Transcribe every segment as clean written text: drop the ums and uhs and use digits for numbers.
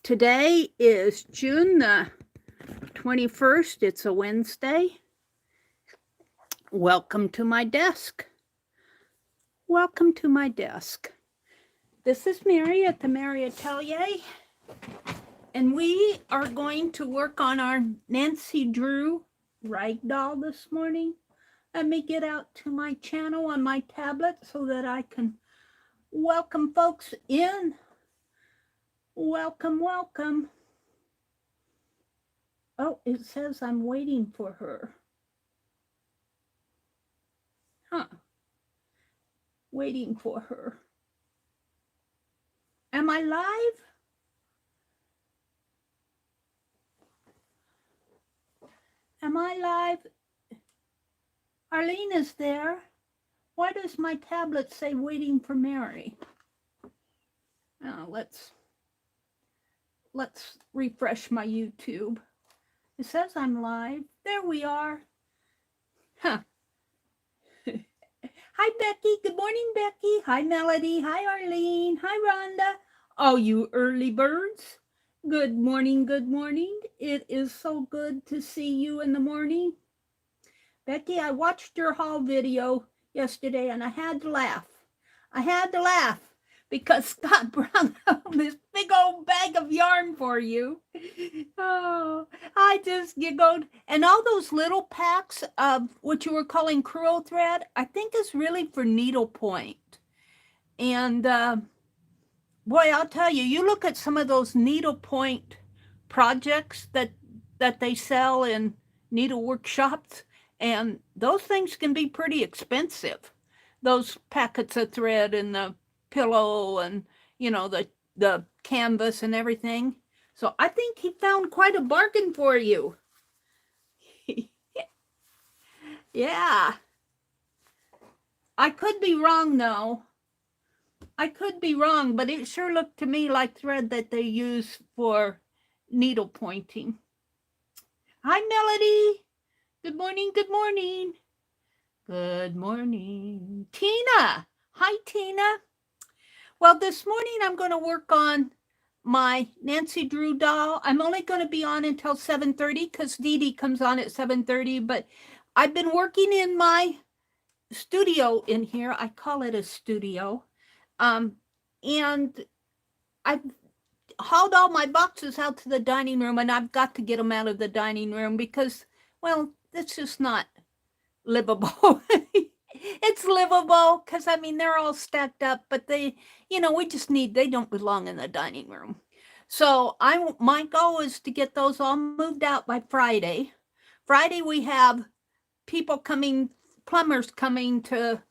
Today is June the 21st. It's a Wednesday. Welcome to my desk. Welcome to my desk. This is Meri at the Meri Atelier, and we are going to work on our Nancy Drew ragdoll this morning. Let me get out to my channel on my tablet so that I can welcome folks in. Welcome, welcome. Oh, it says I'm waiting for her. Huh. Waiting for her. Am I live? Am I live? Arlene is there. Why does my tablet say waiting for Meri? Oh, let's refresh my YouTube. It says I'm live. There we are. Huh. Hi, Becky. Good morning, Becky. Hi, Melody. Hi, Arlene. Hi, Rhonda. Oh, you early birds. Good morning, good morning. It is so good to see you in the morning. Becky, I watched your haul video yesterday and I had to laugh. I had to laugh because Scott brought out this big old bag of yarn for you. Oh, I just giggled. And all those little packs of what you were calling crewel thread, I think is really for needlepoint. And boy, I'll tell you, you look at some of those needlepoint projects that they sell in needle workshops, and those things can be pretty expensive. Those packets of thread and the pillow and, you know, the canvas and everything. So I think he found quite a bargain for you. Yeah. I could be wrong, though. I could be wrong, but it sure looked to me like thread that they use for needle pointing. Hi, Melody. Good morning, good morning. Good morning. Tina. Hi, Tina. Well, this morning I'm going to work on my Nancy Drew doll. I'm only going to be on until 7:30 because Dee Dee comes on at 7:30, but I've been working in my studio in here. I call it a studio. And I've hauled all my boxes out to the dining room, and I've got to get them out of the dining room because, well, it's just not livable. It's livable because, I mean, they're all stacked up, but they, you know, they don't belong in the dining room. So my goal is to get those all moved out by Friday. Friday we have people coming, plumbers coming to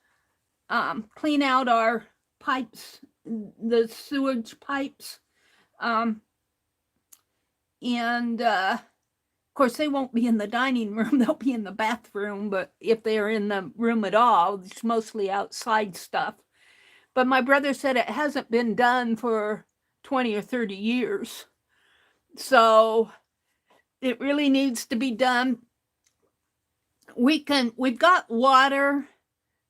clean out our pipes, the sewage pipes. Of course, they won't be in the dining room. They'll be in the bathroom, but if they're in the room at all, it's mostly outside stuff. But my brother said it hasn't been done for 20 or 30 years. So it really needs to be done. We've got water.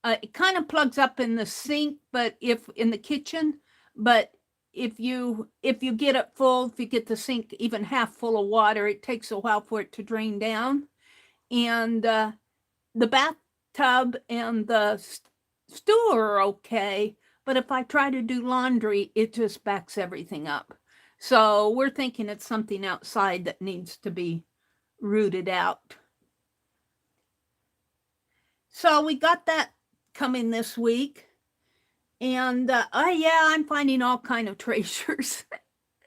It kind of plugs up in the sink, but if in the kitchen, but if you get it full, if you get the sink even half full of water, it takes a while for it to drain down. And the bathtub and the stool are okay, but if I try to do laundry, it just backs everything up. So we're thinking it's something outside that needs to be rooted out. So we got that coming this week. And I'm finding all kinds of treasures.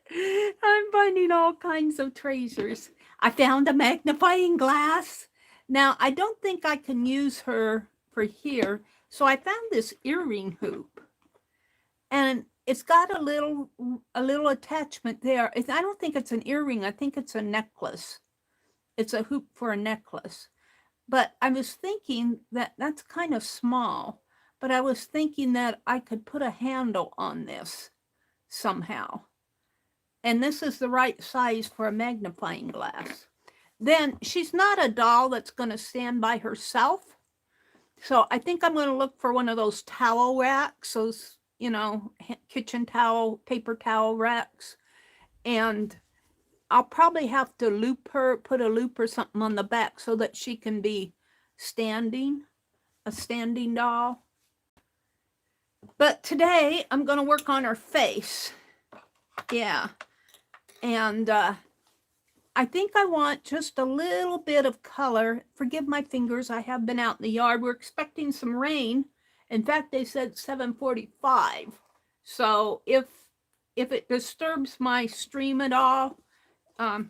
I'm finding all kinds of treasures. I found a magnifying glass. Now, I don't think I can use her for here. So I found this earring hoop. And it's got a little attachment there. I don't think it's an earring. I think it's a necklace. It's a hoop for a necklace. But I was thinking that that's kind of small. But I was thinking that I could put a handle on this somehow. And this is the right size for a magnifying glass. Then she's not a doll that's going to stand by herself. So I think I'm going to look for one of those towel racks, those, you know, kitchen towel, paper towel racks. And I'll probably have to loop her, put a loop or something on the back so that she can be standing, a standing doll. But today I'm going to work on her face. Yeah. And I think I want just a little bit of color. Forgive my fingers. I have been out in the yard. We're expecting some rain. In fact, they said 7:45. So if it disturbs my stream at all, I'll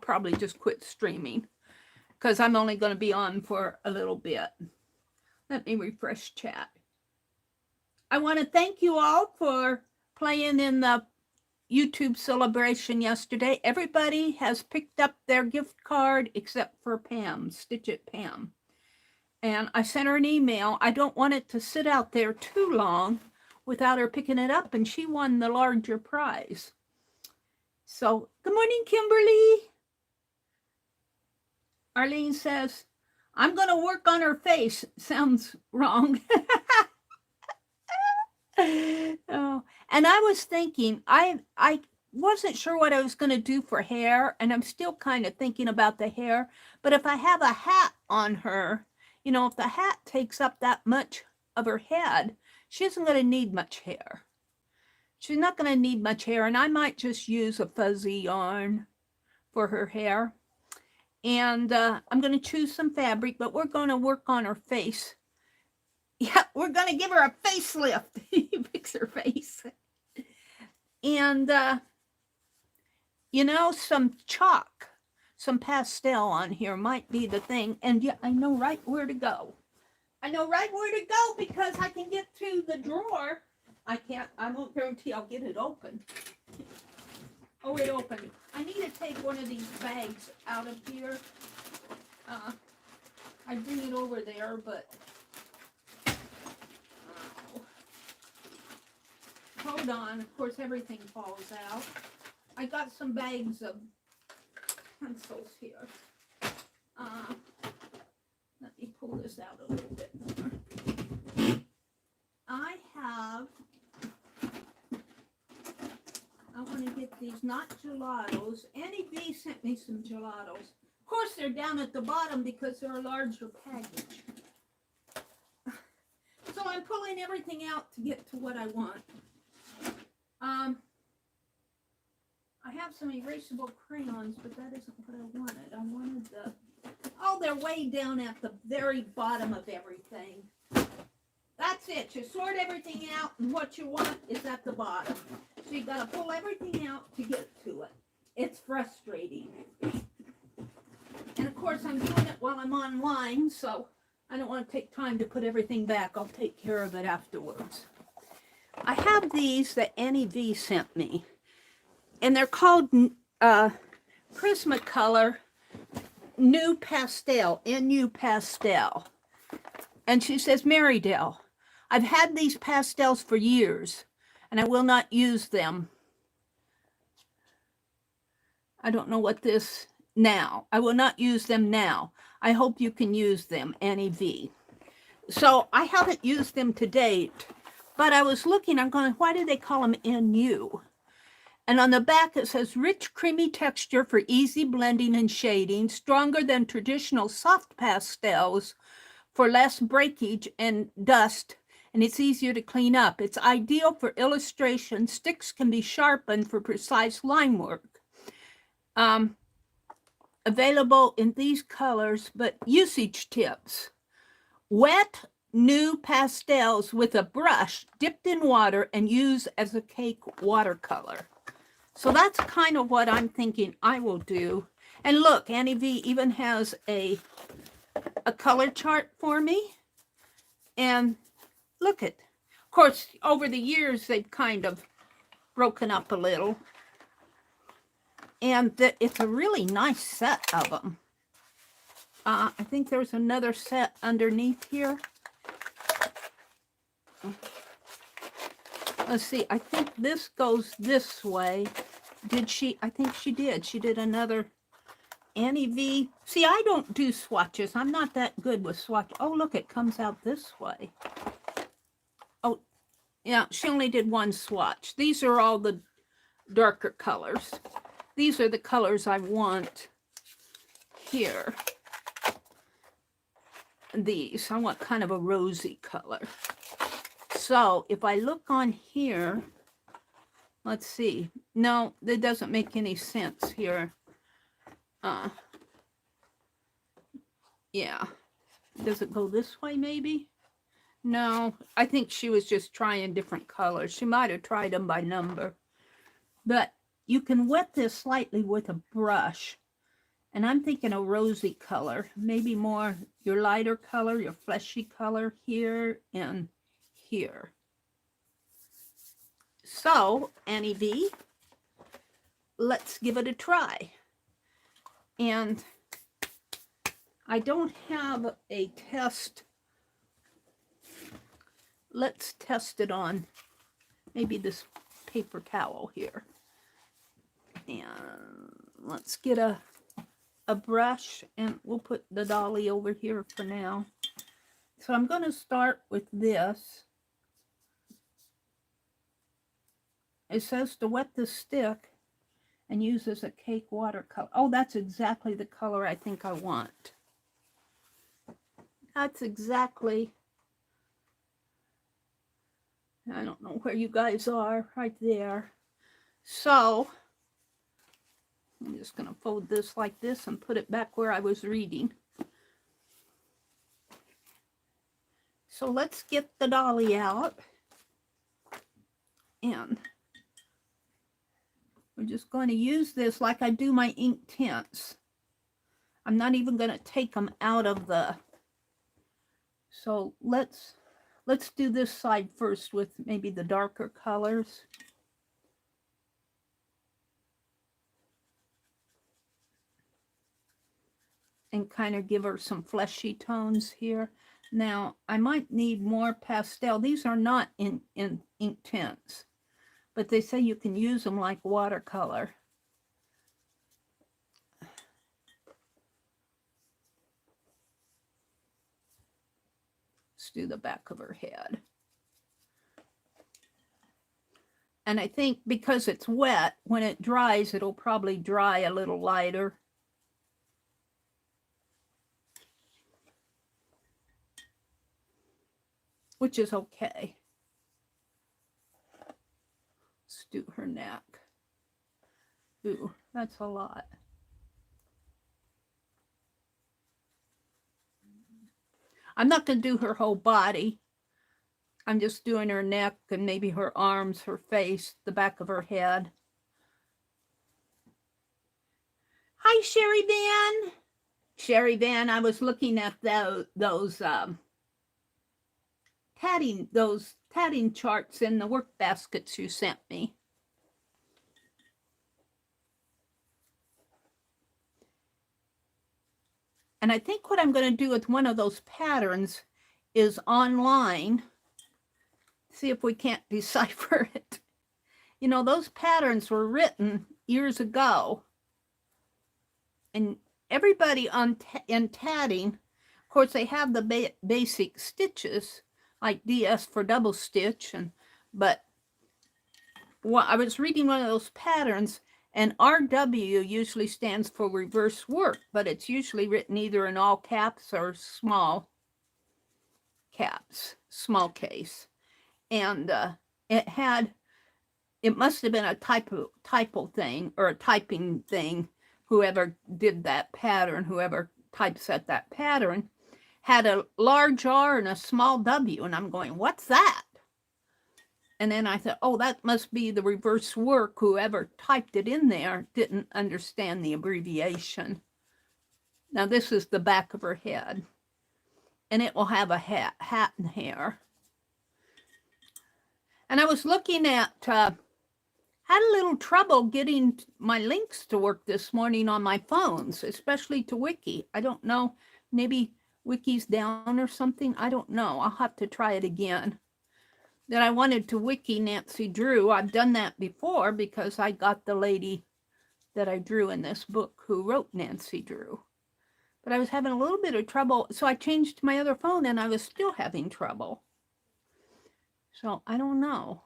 probably just quit streaming because I'm only going to be on for a little bit. Let me refresh chat. I want to thank you all for playing in the YouTube celebration yesterday. Everybody has picked up their gift card except for Pam, Stitch It Pam. And I sent her an email. I don't want it to sit out there too long without her picking it up, and she won the larger prize. So, good morning, Kimberly. Arlene says, I'm going to work on her face. Sounds wrong. Oh, and I was thinking, I wasn't sure what I was going to do for hair, and I'm still kind of thinking about the hair. But if I have a hat on her, you know, if the hat takes up that much of her head, she isn't going to need much hair. She's not going to need much hair, and I might just use a fuzzy yarn for her hair. And I'm going to choose some fabric, but we're going to work on her face. Yeah, we're going to give her a facelift. Fix her face. And, you know, some chalk, some pastel on here might be the thing. And yeah, I know right where to go. I know right where to go because I can get to the drawer. I won't guarantee I'll get it open. Oh, it opened. I need to take one of these bags out of here. I bring it over there, but hold on. Of course, everything falls out. I got some bags of pencils here. Let me pull this out a little bit more. I want to get these, not gelatos. Annie B sent me some gelatos. Of course, they're down at the bottom because they're a larger package. So I'm pulling everything out to get to what I want. I have some erasable crayons, but that isn't what I wanted. I wanted they're way down at the very bottom of everything. That's it. You sort everything out, and what you want is at the bottom. So you got to pull everything out to get to it. It's frustrating. And of course, I'm doing it while I'm online, so I don't want to take time to put everything back. I'll take care of it afterwards. I have these that Annie V sent me, and they're called Prismacolor New Pastel, NU Pastel. And she says, Meridel, I've had these pastels for years, and I will not use them. I don't know what this now. I will not use them now. I hope you can use them, Annie V. So I haven't used them to date, but I was looking, I'm going, why do they call them NU? And on the back it says, rich, creamy texture for easy blending and shading, stronger than traditional soft pastels for less breakage and dust, and it's easier to clean up. It's ideal for illustration. Sticks can be sharpened for precise line work. Available in these colors, but usage tips. Wet, new pastels with a brush dipped in water and use as a cake watercolor. So that's kind of what I'm thinking I will do. And look, Annie V even has a color chart for me. And look at, of course, over the years, they've kind of broken up a little. And it's a really nice set of them. I think there's another set underneath here. Let's see, I think this goes this way. Did she? I think she did. She did another Annie V. See, I don't do swatches. I'm not that good with swatches. Oh, look, it comes out this way. Oh, yeah, she only did one swatch. These are all the darker colors. These are the colors I want here. These, I want kind of a rosy color. So if I look on here, let's see. No, that doesn't make any sense here. Yeah. Does it go this way maybe? No, I think she was just trying different colors. She might have tried them by number. But you can wet this slightly with a brush. And I'm thinking a rosy color. Maybe more your lighter color, your fleshy color here and here. So, Annie V, let's give it a try. And I don't have a test. Let's test it on maybe this paper towel here. And let's get a brush, and we'll put the dolly over here for now. So I'm going to start with this. It says to wet the stick and use as a cake watercolor. Oh, that's exactly the color I think I want. That's exactly, I don't know where you guys are, right there. So I'm just going to fold this like this and put it back where I was reading. So let's get the dolly out. And we're just going to use this like I do my ink tints. I'm not even going to take them out of the... So let's do this side first with maybe the darker colors. And kind of give her some fleshy tones here. Now, I might need more pastel. These are not in ink tints, but they say you can use them like watercolor. Let's do the back of her head. And I think because it's wet, when it dries, it'll probably dry a little lighter. Which is okay. Let's do her neck. Ooh, that's a lot. I'm not going to do her whole body. I'm just doing her neck and maybe her arms, her face, the back of her head. Hi, Sherry Van. Sherry Van, I was looking at those tatting charts in the work baskets you sent me. And I think what I'm going to do with one of those patterns is online, see if we can't decipher it. You know, those patterns were written years ago. And everybody in tatting, of course, they have the basic stitches, like DS for double stitch. But I was reading one of those patterns, and RW usually stands for reverse work, but it's usually written either in all caps or small caps, small case. And it must have been a typo thing or a typing thing. Whoever did that pattern, whoever typeset that pattern, had a large R and a small W. And I'm going, what's that? And then I thought, oh, that must be the reverse work. Whoever typed it in there didn't understand the abbreviation. Now this is the back of her head. And it will have a hat and hair. And I was looking at, had a little trouble getting my links to work this morning on my phones, especially to Wiki. I don't know, maybe Wiki's down or something. I don't know. I'll have to try it again. Then I wanted to Wiki Nancy Drew. I've done that before because I got the lady that I drew in this book who wrote Nancy Drew. But I was having a little bit of trouble, so I changed to my other phone and I was still having trouble. So I don't know.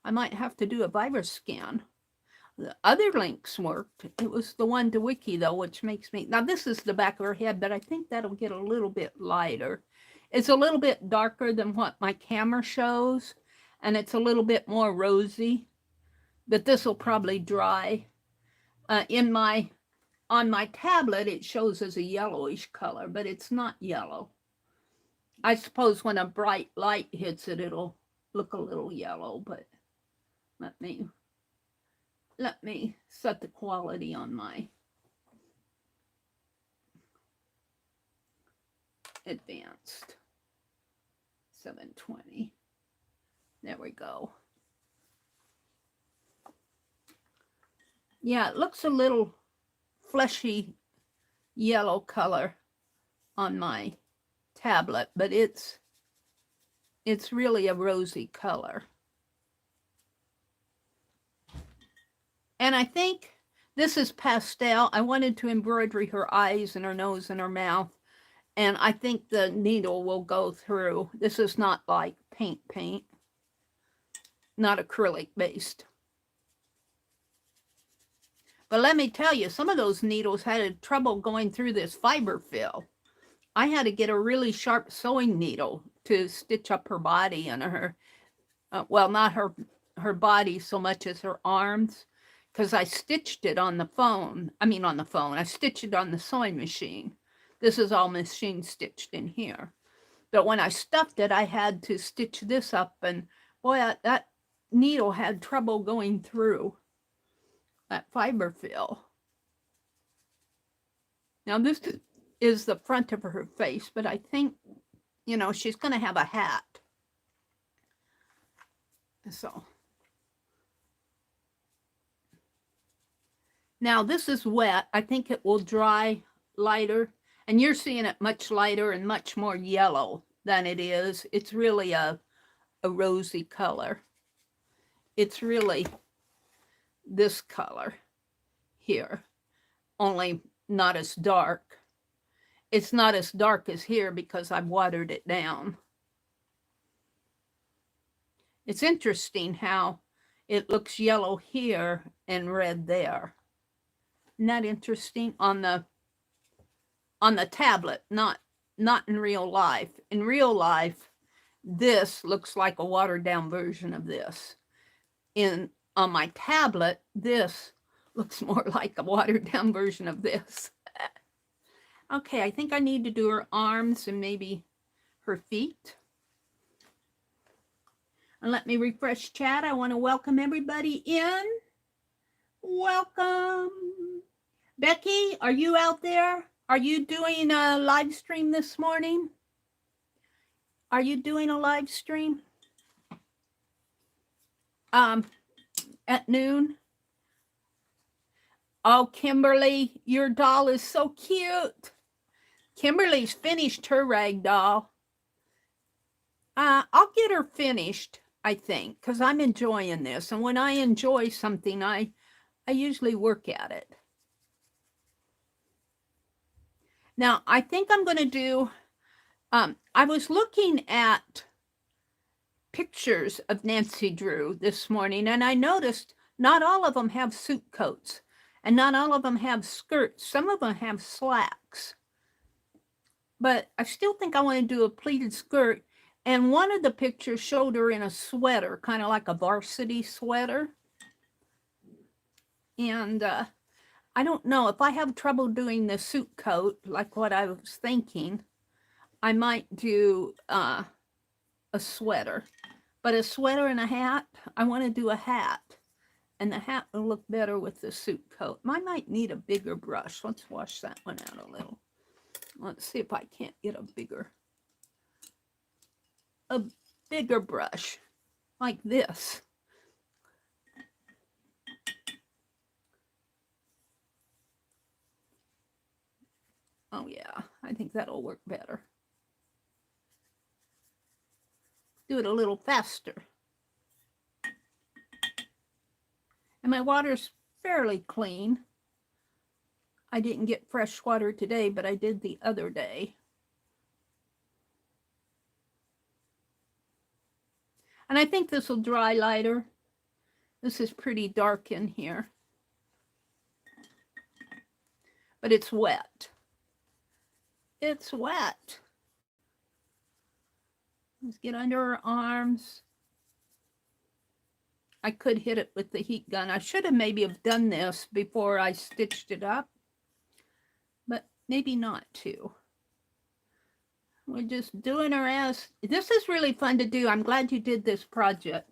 I might have to do a virus scan. The other links worked. It was the one to Wiki, though, which makes me... Now, this is the back of her head, but I think that'll get a little bit lighter. It's a little bit darker than what my camera shows, and it's a little bit more rosy, but this will probably dry. On my tablet, it shows as a yellowish color, but it's not yellow. I suppose when a bright light hits it, it'll look a little yellow, but let me set the quality on my advanced 720. There we go. Yeah, it looks a little fleshy yellow color on my tablet, but it's really a rosy color. And I think this is pastel. I wanted to embroider her eyes and her nose and her mouth, and I think the needle will go through. This is not like paint, not acrylic based. But let me tell you, some of those needles had trouble going through this fiber fill. I had to get a really sharp sewing needle to stitch up her body and her, well, not her body so much as her arms, because I stitched it on the phone. I stitched it on the sewing machine. This is all machine stitched in here. But when I stuffed it, I had to stitch this up, and boy, that needle had trouble going through that fiber fill. Now this is the front of her face, but I think, you know, she's going to have a hat. So now this is wet. I think it will dry lighter, and you're seeing it much lighter and much more yellow than it is. It's really a rosy color. It's really this color here, only not as dark. It's not as dark as here because I've watered it down. It's interesting how it looks yellow here and red there. Isn't that interesting? On the tablet, not in real life. In real life, this looks like a watered down version of this. On my tablet, this looks more like a watered down version of this. Okay, I think I need to do her arms and maybe her feet. And let me refresh chat. I want to welcome everybody in. Welcome. Becky, are you out there? Are you doing a live stream this morning? Are you doing a live stream? At noon? Oh, Kimberly, your doll is so cute. Kimberly's finished her rag doll. I'll get her finished, I think, because I'm enjoying this. And when I enjoy something, I usually work at it. Now, I think I'm going to do, I was looking at pictures of Nancy Drew this morning, and I noticed not all of them have suit coats, and not all of them have skirts. Some of them have slacks. But I still think I want to do a pleated skirt, and one of the pictures showed her in a sweater, kind of like a varsity sweater. And I don't know, if I have trouble doing the suit coat, like what I was thinking, I might do a sweater. But a sweater and a hat, I want to do a hat. And the hat will look better with the suit coat. I might need a bigger brush. Let's wash that one out a little. Let's see if I can't get a bigger brush like this. Oh yeah, I think that'll work better. Do it a little faster. And my water's fairly clean. I didn't get fresh water today, but I did the other day. And I think this will dry lighter. This is pretty dark in here. but it's wet. It's wet. Let's get under her arms. I could hit it with the heat gun. I should have maybe have done this before I stitched it up, but maybe not to. We're just doing her as, this is really fun to do. I'm glad you did this project.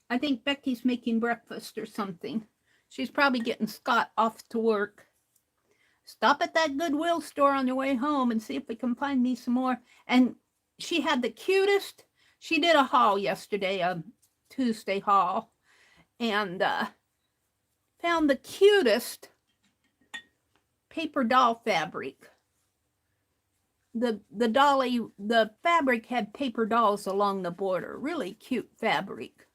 I think Becky's making breakfast or something. She's probably getting Scott off to work. Stop at that Goodwill store on your way home and see if we can find me some more. And she had the cutest, she did a haul yesterday, a Tuesday haul, and found the cutest paper doll fabric. The fabric had paper dolls along the border. Really cute fabric.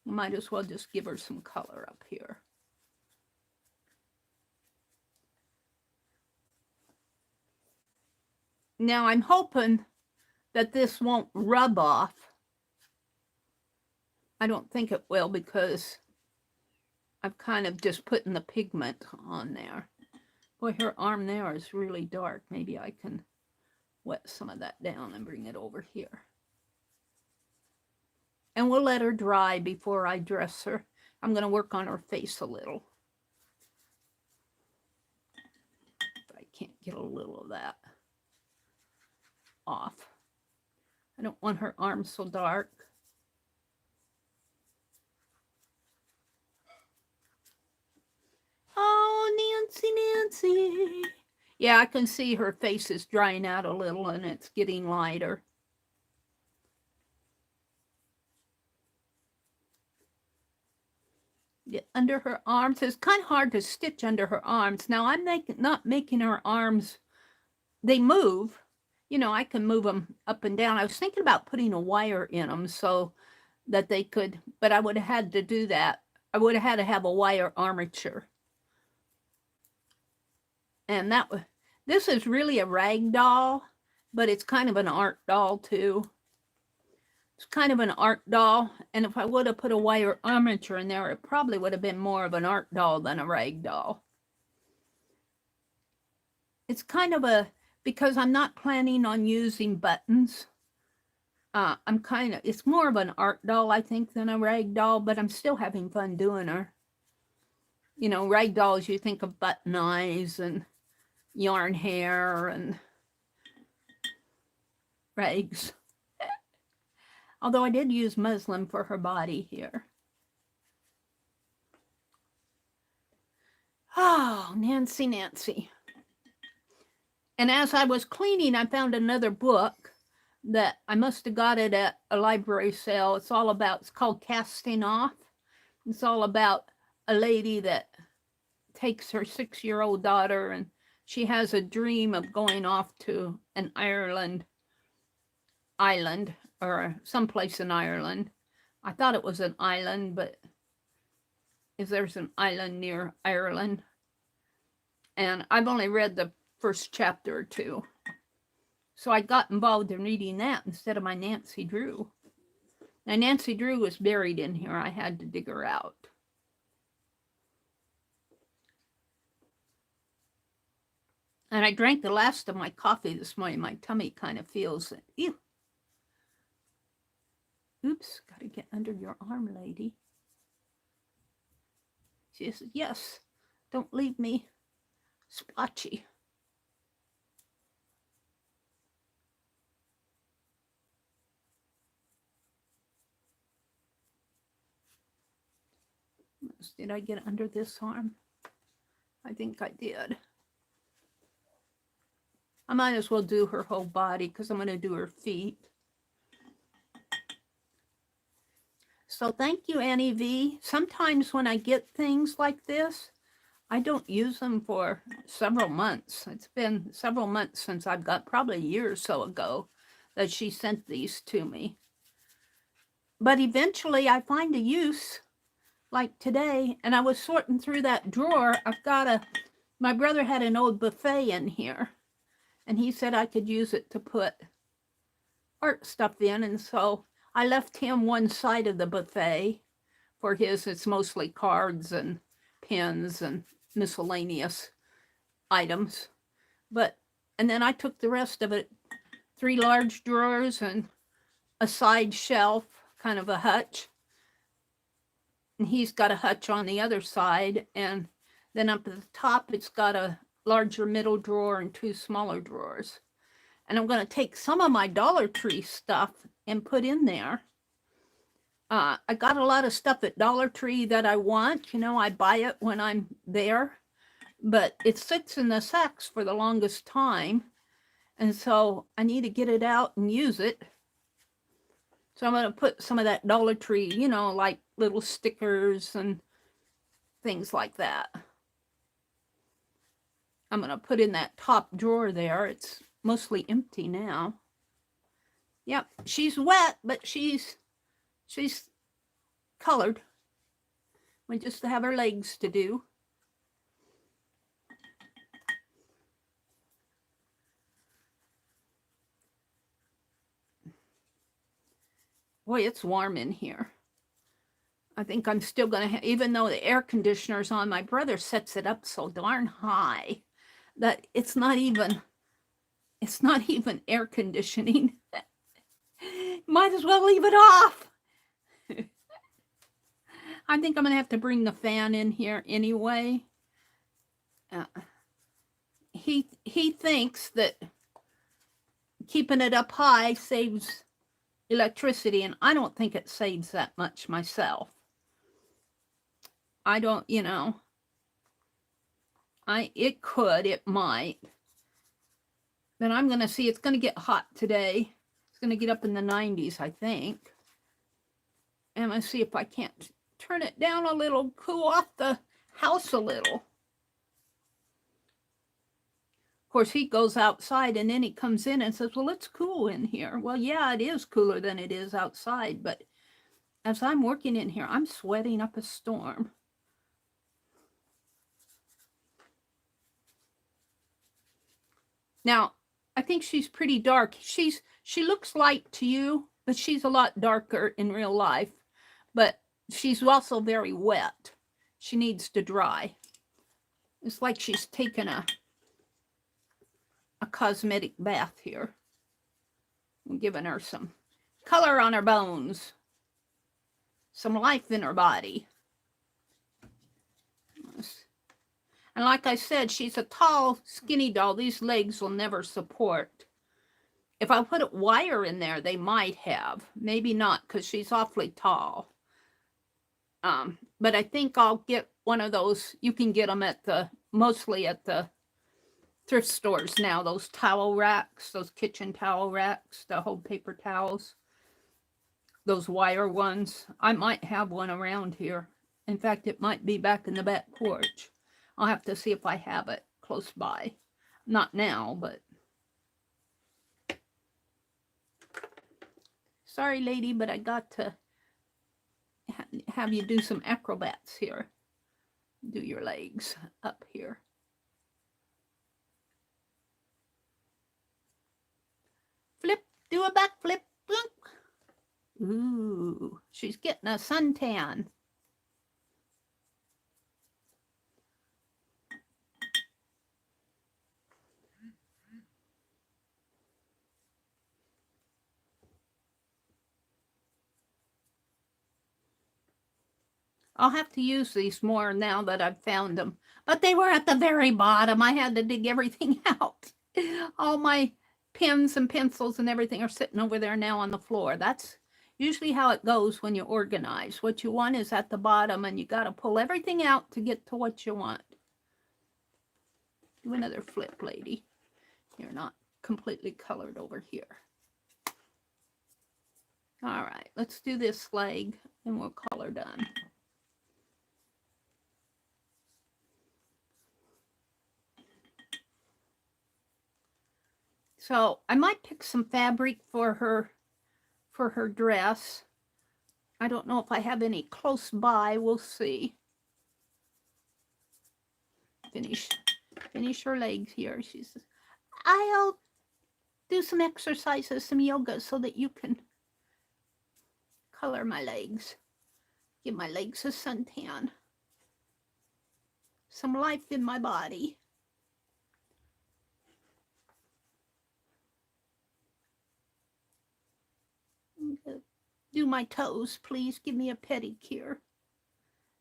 Might as well just give her some color up here. Now I'm hoping that this won't rub off. I don't think it will because I've kind of just putting the pigment on there. Boy, her arm there is really dark. Maybe I can wet some of that down and bring it over here. And we'll let her dry before I dress her. I'm going to work on her face a little. But I can't get a little of that off. I don't want her arms so dark. Oh, Nancy. Yeah, I can see her face is drying out a little and it's getting lighter. Get under her arms. It's kind of hard to stitch under her arms. Now, I'm not making her arms, they move. You know, I can move them up and down. I was thinking about putting a wire in them so that they could, but I would have had to do that. I would have had to have a wire armature. And this is really a rag doll, but it's kind of an art doll too. It's kind of an art doll, and if I would have put a wire armature in there, it probably would have been more of an art doll than a rag doll. It's kind of because I'm not planning on using buttons, it's more of an art doll, I think, than a rag doll, but I'm still having fun doing her. You know, rag dolls, you think of button eyes and yarn hair and rags. Although I did use muslin for her body here. Oh, Nancy. And as I was cleaning, I found another book that I must have got it at a library sale. It's called Casting Off. It's all about a lady that takes her 6-year-old daughter and she has a dream of going off to an island or someplace in Ireland. I thought it was an island, but there's an island near Ireland. And I've only read the first chapter or two. So I got involved in reading that instead of my Nancy Drew. Now, Nancy Drew was buried in here. I had to dig her out. And I drank the last of my coffee this morning. My tummy kind of feels it. Ew. Oops, got to get under your arm, lady. She says, yes, don't leave me splotchy. Did I get under this arm? I think I did. I might as well do her whole body because I'm going to do her feet. So thank you, Annie V. Sometimes when I get things like this, I don't use them for several months. It's been several months since I've got, probably a year or so ago, that she sent these to me. But eventually I find a use, like today, and I was sorting through that drawer. My brother had an old buffet in here, and he said I could use it to put art stuff in, and so I left him one side of the buffet for his. It's mostly cards and pens and miscellaneous items. But, and then I took the rest of it, 3 large drawers and a side shelf, kind of a hutch. And he's got a hutch on the other side. And then up at the top, it's got a larger middle drawer and 2 smaller drawers. And I'm going to take some of my Dollar Tree stuff and put in there. I got a lot of stuff at Dollar Tree that I want. You know, I buy it when I'm there. But it sits in the sacks for the longest time. And so I need to get it out and use it. So I'm going to put some of that Dollar Tree, you know, like little stickers and things like that. I'm going to put in that top drawer there. It's mostly empty now. Yep, she's wet, but she's colored. We just have her legs to do. Boy, it's warm in here. I think I'm still going to, even though the air conditioner's on, my brother sets it up so darn high that it's not even air conditioning. Might as well leave it off. I think I'm going to have to bring the fan in here anyway. He thinks that keeping it up high saves electricity, and I don't think it saves that much myself. I don't, you know, it might. But I'm going to see, it's going to get hot today. It's going to get up in the 90s, I think. And I'm going to see if I can't turn it down a little, cool off the house a little. Of course, he goes outside and then he comes in and says, well, it's cool in here. Well, yeah, it is cooler than it is outside. But as I'm working in here, I'm sweating up a storm. Now, I think she's pretty dark. She looks light to you, but she's a lot darker in real life. But she's also very wet. She needs to dry. It's like she's taken a cosmetic bath here. I'm giving her some color on her bones, some life in her body. And like I said, she's a tall, skinny doll. These legs will never support. If I put a wire in there, they might have. Maybe not, because she's awfully tall. But I think I'll get one of those. You can get them mostly at the thrift stores now. Those towel racks, those kitchen towel racks, the whole paper towels. Those wire ones. I might have one around here. In fact, it might be back in the back porch. I'll have to see if I have it close by. Not now, but... Sorry, lady, but I got to have you do some acrobats here. Do your legs up here. Flip, do a back flip. Ooh, she's getting a suntan. I'll have to use these more now that I've found them. But they were at the very bottom. I had to dig everything out. All my pens and pencils and everything are sitting over there now on the floor. That's usually how it goes when you organize. What you want is at the bottom, and you got to pull everything out to get to what you want. Do another flip, lady. You're not completely colored over here. All right, let's do this leg, and we'll call her done. So I might pick some fabric for her dress. I don't know if I have any close by. We'll see. Finish her legs here. She says, I'll do some exercises, some yoga, so that you can color my legs. Give my legs a suntan. some life in my body. Do my toes, please. Give me a pedicure.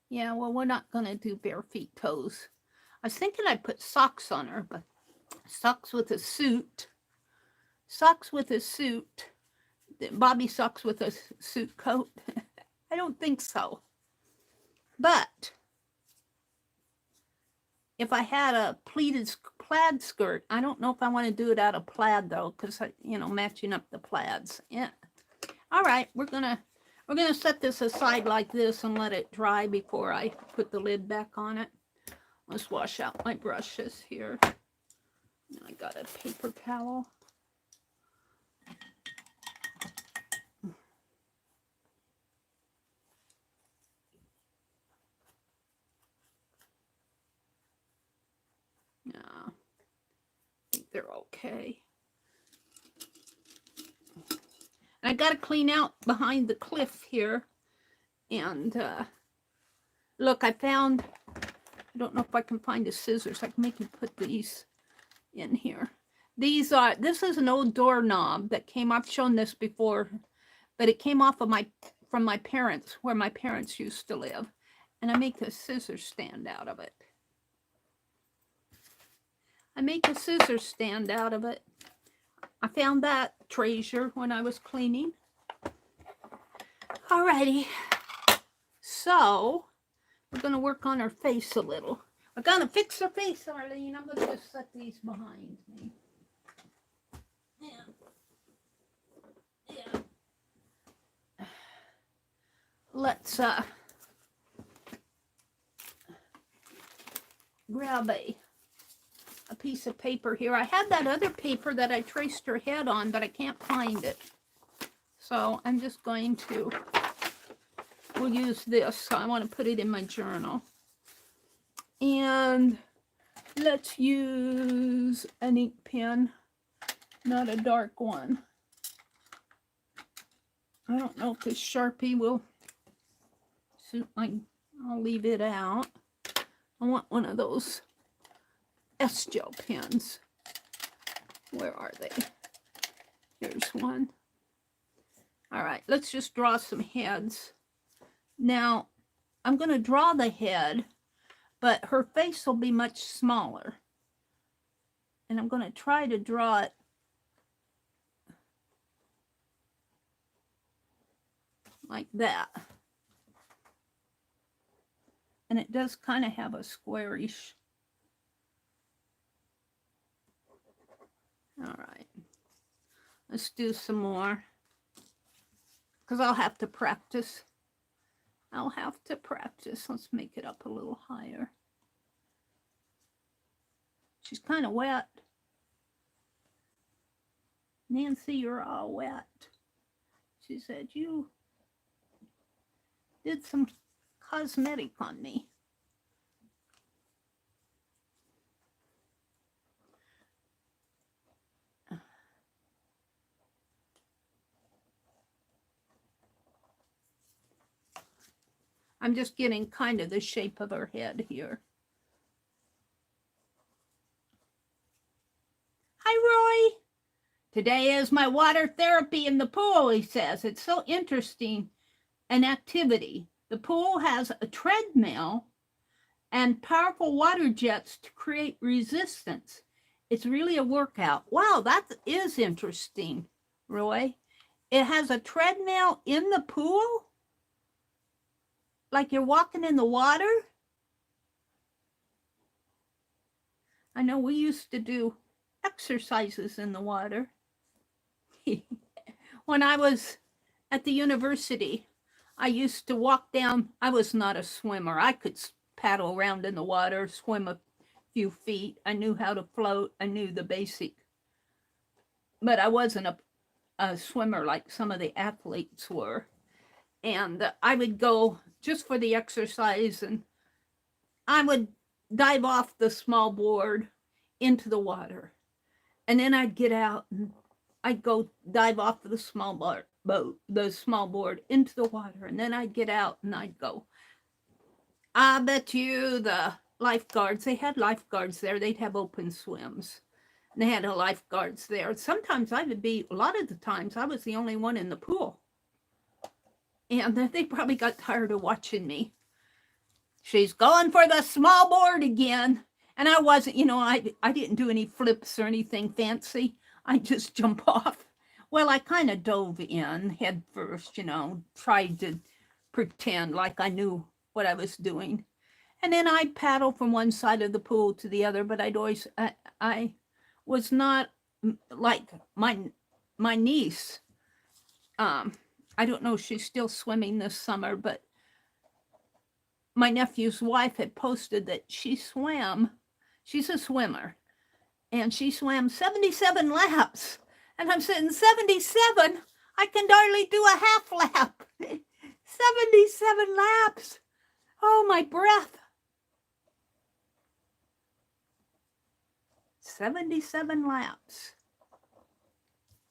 Yeah, well, we're not going to do bare feet toes. I was thinking I'd put socks on her, but socks with a suit. Socks with a suit. Bobby socks with a suit coat. I don't think so. But if I had a pleated plaid skirt, I don't know if I want to do it out of plaid though, because matching up the plaids. Yeah. All right, we're gonna set this aside like this and let it dry before I put the lid back on it. Let's wash out my brushes here. I got a paper towel. Yeah, I think they're okay. And I got to clean out behind the cliff here. And look, I found, I don't know if I can find the scissors. I can make you put these in here. This is an old doorknob that came, I've shown this before, but it came off of from my parents, where my parents used to live. And I make a scissor stand out of it. I found that treasure when I was cleaning. Alrighty. So, we're going to work on her face a little. We're going to fix her face, Arlene. I'm going to just set these behind me. Yeah. Let's grab a piece of paper here. I had that other paper that I traced her head on, but I can't find it. So I'm just going to, we'll use this. I want to put it in my journal. And let's use an ink pen, not a dark one. I don't know if this Sharpie will suit I'll leave it out. I want one of those S-gel pens. Where are they? Here's one. All right, let's just draw some heads. Now, I'm going to draw the head, but her face will be much smaller. And I'm going to try to draw it like that. And it does kind of have a squarish. All right, let's do some more, because I'll have to practice. Let's make it up a little higher. She's kind of wet. Nancy, you're all wet. She said, you did some cosmetic on me. I'm just getting kind of the shape of her head here. Hi, Roy. Today is my water therapy in the pool, he says. It's so interesting, an activity. The pool has a treadmill and powerful water jets to create resistance. It's really a workout. Wow, that is interesting, Roy. It has a treadmill in the pool? Like you're walking in the water? I know we used to do exercises in the water. When I was at the university, I used to walk down. I was not a swimmer. I could paddle around in the water, swim a few feet. I knew how to float. I knew the basic. But I wasn't a swimmer like some of the athletes were. And I would go just for the exercise, and I would dive off the small board into the water. And then I'd get out and I'd go dive off the small board into the water. And then I'd get out and I'd go. I bet you the lifeguards. They had lifeguards there. They'd have open swims. And they had a lifeguards there. Sometimes I would be, a lot of the times, I was the only one in the pool. And they probably got tired of watching me. She's going for the small board again. And I wasn't, you know, I didn't do any flips or anything fancy. I just jump off. Well, I kind of dove in head first, you know, tried to pretend like I knew what I was doing. And then I'd paddle from one side of the pool to the other, but I'd always, I was not like my niece. I don't know if she's still swimming this summer, but my nephew's wife had posted that she swam. She's a swimmer, and she swam 77 laps. And I'm saying 77? I can hardly do a half lap. 77 laps. Oh, my breath. 77 laps.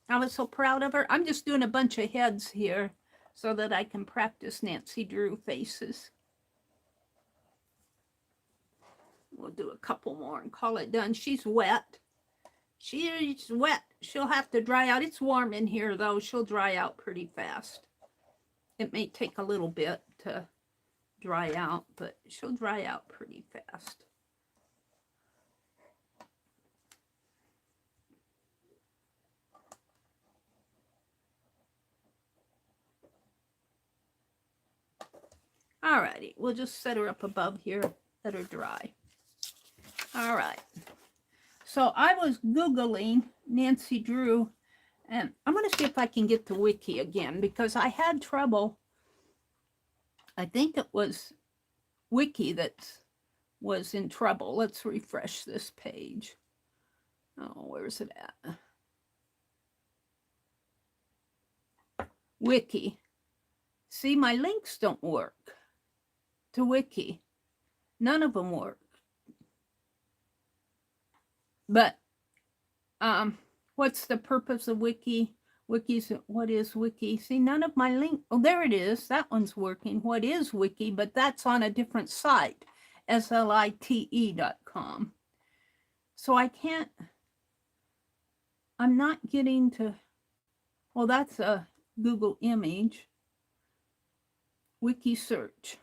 I was so proud of her. I'm just doing a bunch of heads here so that I can practice Nancy Drew faces. We'll do a couple more and call it done. She's wet. She's wet. She'll have to dry out. It's warm in here, though. She'll dry out pretty fast. It may take a little bit to dry out, but she'll dry out pretty fast. All righty, we'll just set her up above here, let her dry. All right. So I was Googling Nancy Drew, and I'm going to see if I can get the wiki again, because I had trouble. I think it was wiki that was in trouble. Let's refresh this page. Oh, where's it at? Wiki. See, my links don't work to wiki. None of them work. But what's the purpose of wiki? Wiki's, what is wiki? See, none of my link. Oh, there it is. That one's working. What is wiki? But that's on a different site, slite.com. So I can't, I'm not getting to, well, that's a Google image. Wiki search.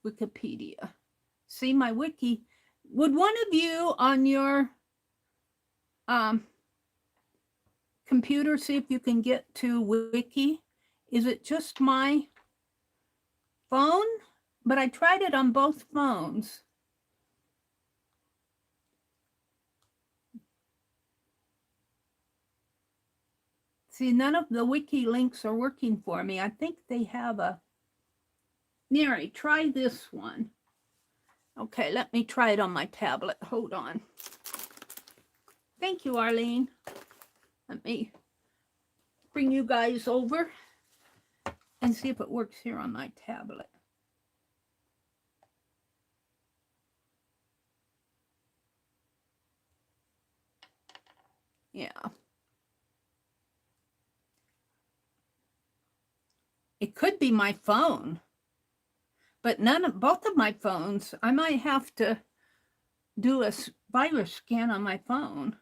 Wikipedia. See my wiki. Would one of you on your computer see if you can get to wiki? Is it just my phone? But I tried it on both phones. See, none of the wiki links are working for me. I think they have a... Meri, try this one. Okay, let me try it on my tablet. Hold on. Thank you, Arlene. Let me bring you guys over and see if it works here on my tablet. Yeah. It could be my phone. But both of my phones, I might have to do a virus scan on my phone.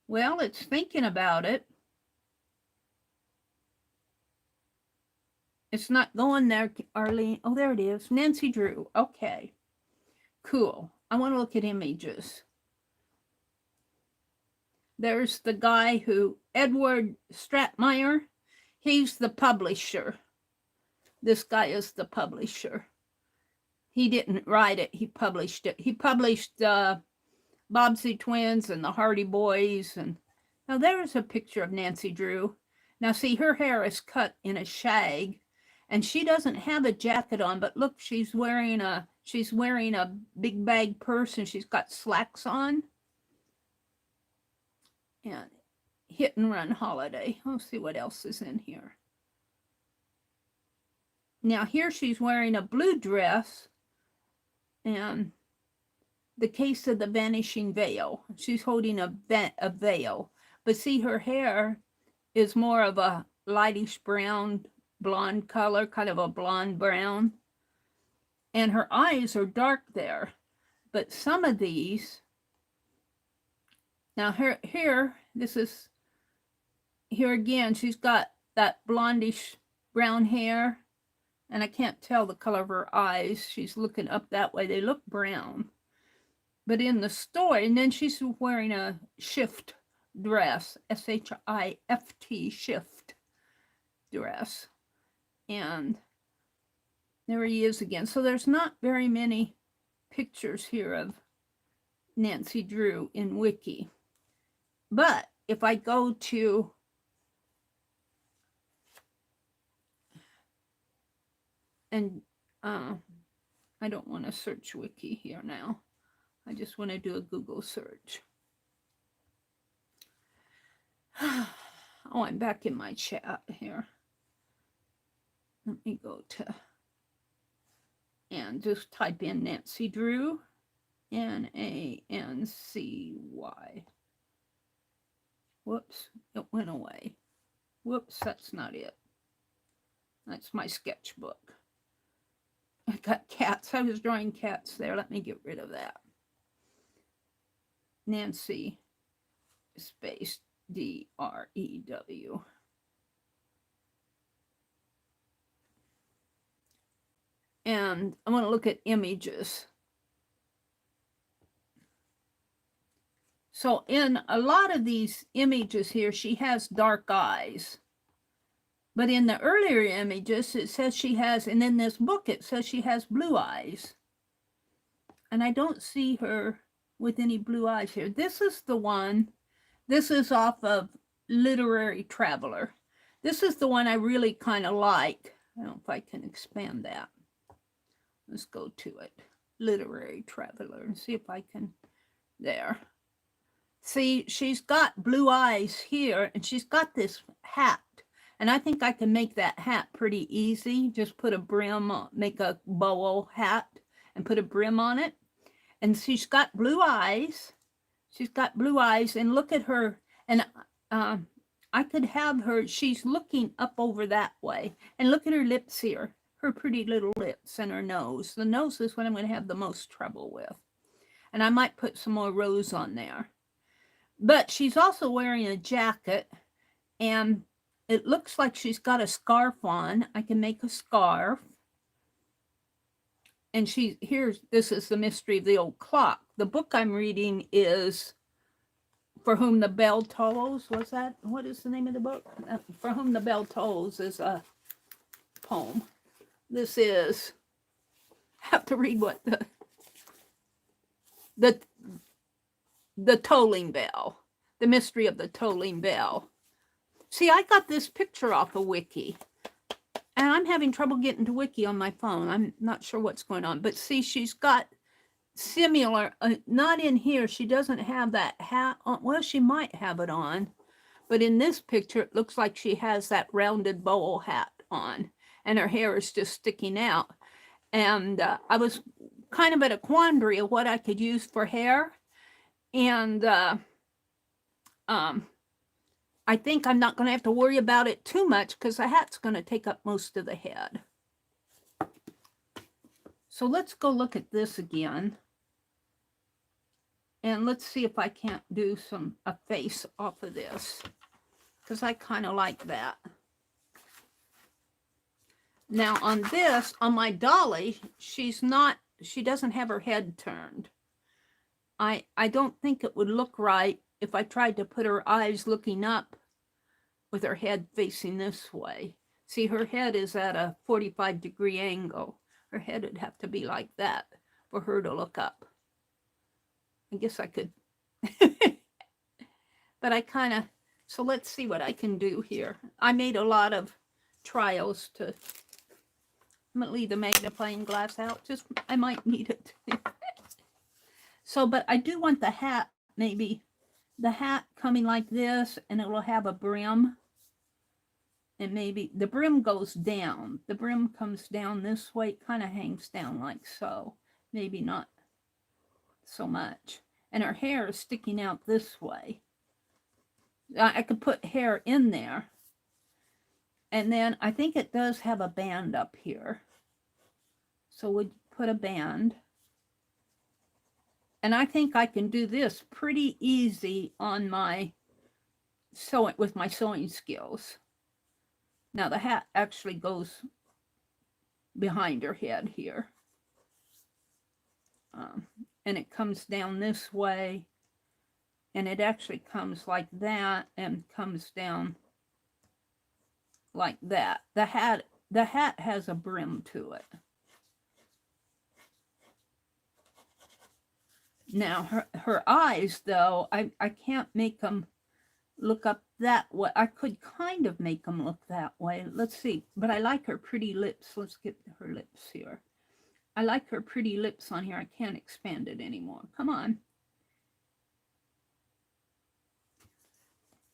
Well, it's thinking about it. It's not going there, Arlene. Oh, there it is. Nancy Drew. Okay. Cool. I want to look at images. There's the guy who, Edward Stratmeyer, he's the publisher. This guy is the publisher. He didn't write it. He published it. He published Bobbsey Twins and the Hardy Boys. And now there's a picture of Nancy Drew. Now see, her hair is cut in a shag, and she doesn't have a jacket on. But look, she's wearing a big bag purse, and she's got slacks on. And Hit and Run Holiday. Let's see what else is in here. Now here she's wearing a blue dress and the Case of the Vanishing Veil. She's holding a veil. But see, her hair is more of a lightish brown, blonde color, kind of a blonde brown. And her eyes are dark there. But some of these, now here, this is, here again, she's got that blondish brown hair. And I can't tell the color of her eyes. She's looking up that way. They look brown. But in the story, and then she's wearing a shift dress, S-H-I-F-T, shift dress. And there he is again. So there's not very many pictures here of Nancy Drew in Wiki. But if I go to and I don't want to search Wiki here now. I just want to do a Google search. Oh, I'm back in my chat here. Let me go to, and just type in Nancy Drew, N-A-N-C-Y. Whoops, it went away. Whoops, that's not it. That's my sketchbook. I got cats. I was drawing cats there. Let me get rid of that. Nancy space D-R-E-W. And I want to look at images. So in a lot of these images here, she has dark eyes. But in the earlier images, it says she has, and in this book, it says she has blue eyes. And I don't see her with any blue eyes here. This is the one, this is off of Literary Traveler. This is the one I really kind of like. I don't know if I can expand that. Let's go to it. Literary Traveler, and see if I can, there. See, she's got blue eyes here, and she's got this hat. And I think I can make that hat pretty easy. Just put a brim, make a bowl hat and put a brim on it. And she's got blue eyes. She's got blue eyes, and look at her. And I could have her, she's looking up over that way. And look at her lips here, her pretty little lips and her nose. The nose is what I'm going to have the most trouble with. And I might put some more rose on there. But she's also wearing a jacket, and it looks like she's got a scarf on. I can make a scarf. And here's, this is The Mystery of the Old Clock. The book I'm reading is For Whom the Bell Tolls. What's that? What is the name of the book? For Whom the Bell Tolls is a poem. This is, I have to read what the tolling bell. The Mystery of the Tolling Bell. See, I got this picture off of Wiki, and I'm having trouble getting to Wiki on my phone. I'm not sure what's going on, but see, she's got similar, not in here. She doesn't have that hat on. Well, she might have it on, but in this picture, it looks like she has that rounded bowl hat on, and her hair is just sticking out. And I was kind of at a quandary of what I could use for hair, and I think I'm not going to have to worry about it too much because the hat's going to take up most of the head. So let's go look at this again. And let's see if I can't do a face off of this, because I kind of like that. Now on this, on my dolly, she doesn't have her head turned. I don't think it would look right if I tried to put her eyes looking up with her head facing this way. See, her head is at a 45-degree angle. Her head would have to be like that for her to look up. I guess I could. But I kind of, so let's see what I can do here. I made a lot of trials to, I'm going to leave the magnifying glass out. Just, I might need it. So, but I do want the hat, maybe the hat coming like this, and it will have a brim. And maybe the brim goes down. The brim comes down this way. It kind of hangs down like so. Maybe not so much. And her hair is sticking out this way. I could put hair in there. And then I think it does have a band up here. So we'd put a band. And I think I can do this pretty easy on my sewing, with my sewing skills. Now the hat actually goes behind her head here. And it comes down this way. And it actually comes like that and comes down like that. The hat has a brim to it. Now her eyes, though, I can't make them look up that way. I could kind of make them look that way. Let's see. But I like her pretty lips. Let's get her lips here. I like her pretty lips on here. I can't expand it anymore. Come on.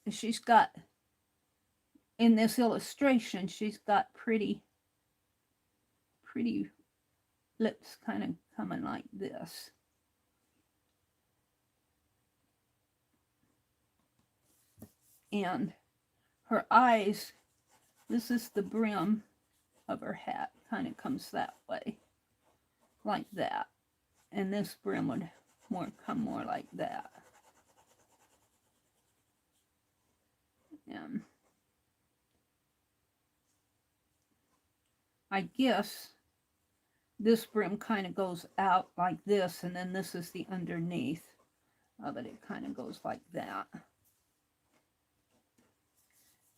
She's got, in this illustration, she's got pretty lips kind of coming like this. And her eyes, this is the brim of her hat, kind of comes that way, like that. And this brim would come more like that. And I guess this brim kind of goes out like this, and then this is the underneath of it. It kind of goes like that.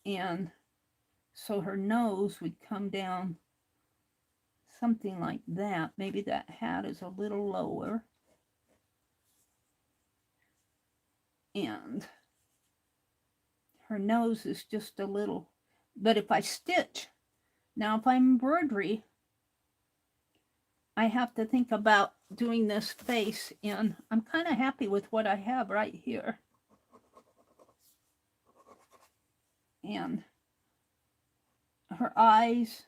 And so her nose would come down something like that. Maybe that hat is a little lower. And her nose is just a little, but if I stitch, now if I'm embroidery, I have to think about doing this face, and I'm kind of happy with what I have right here. And her eyes,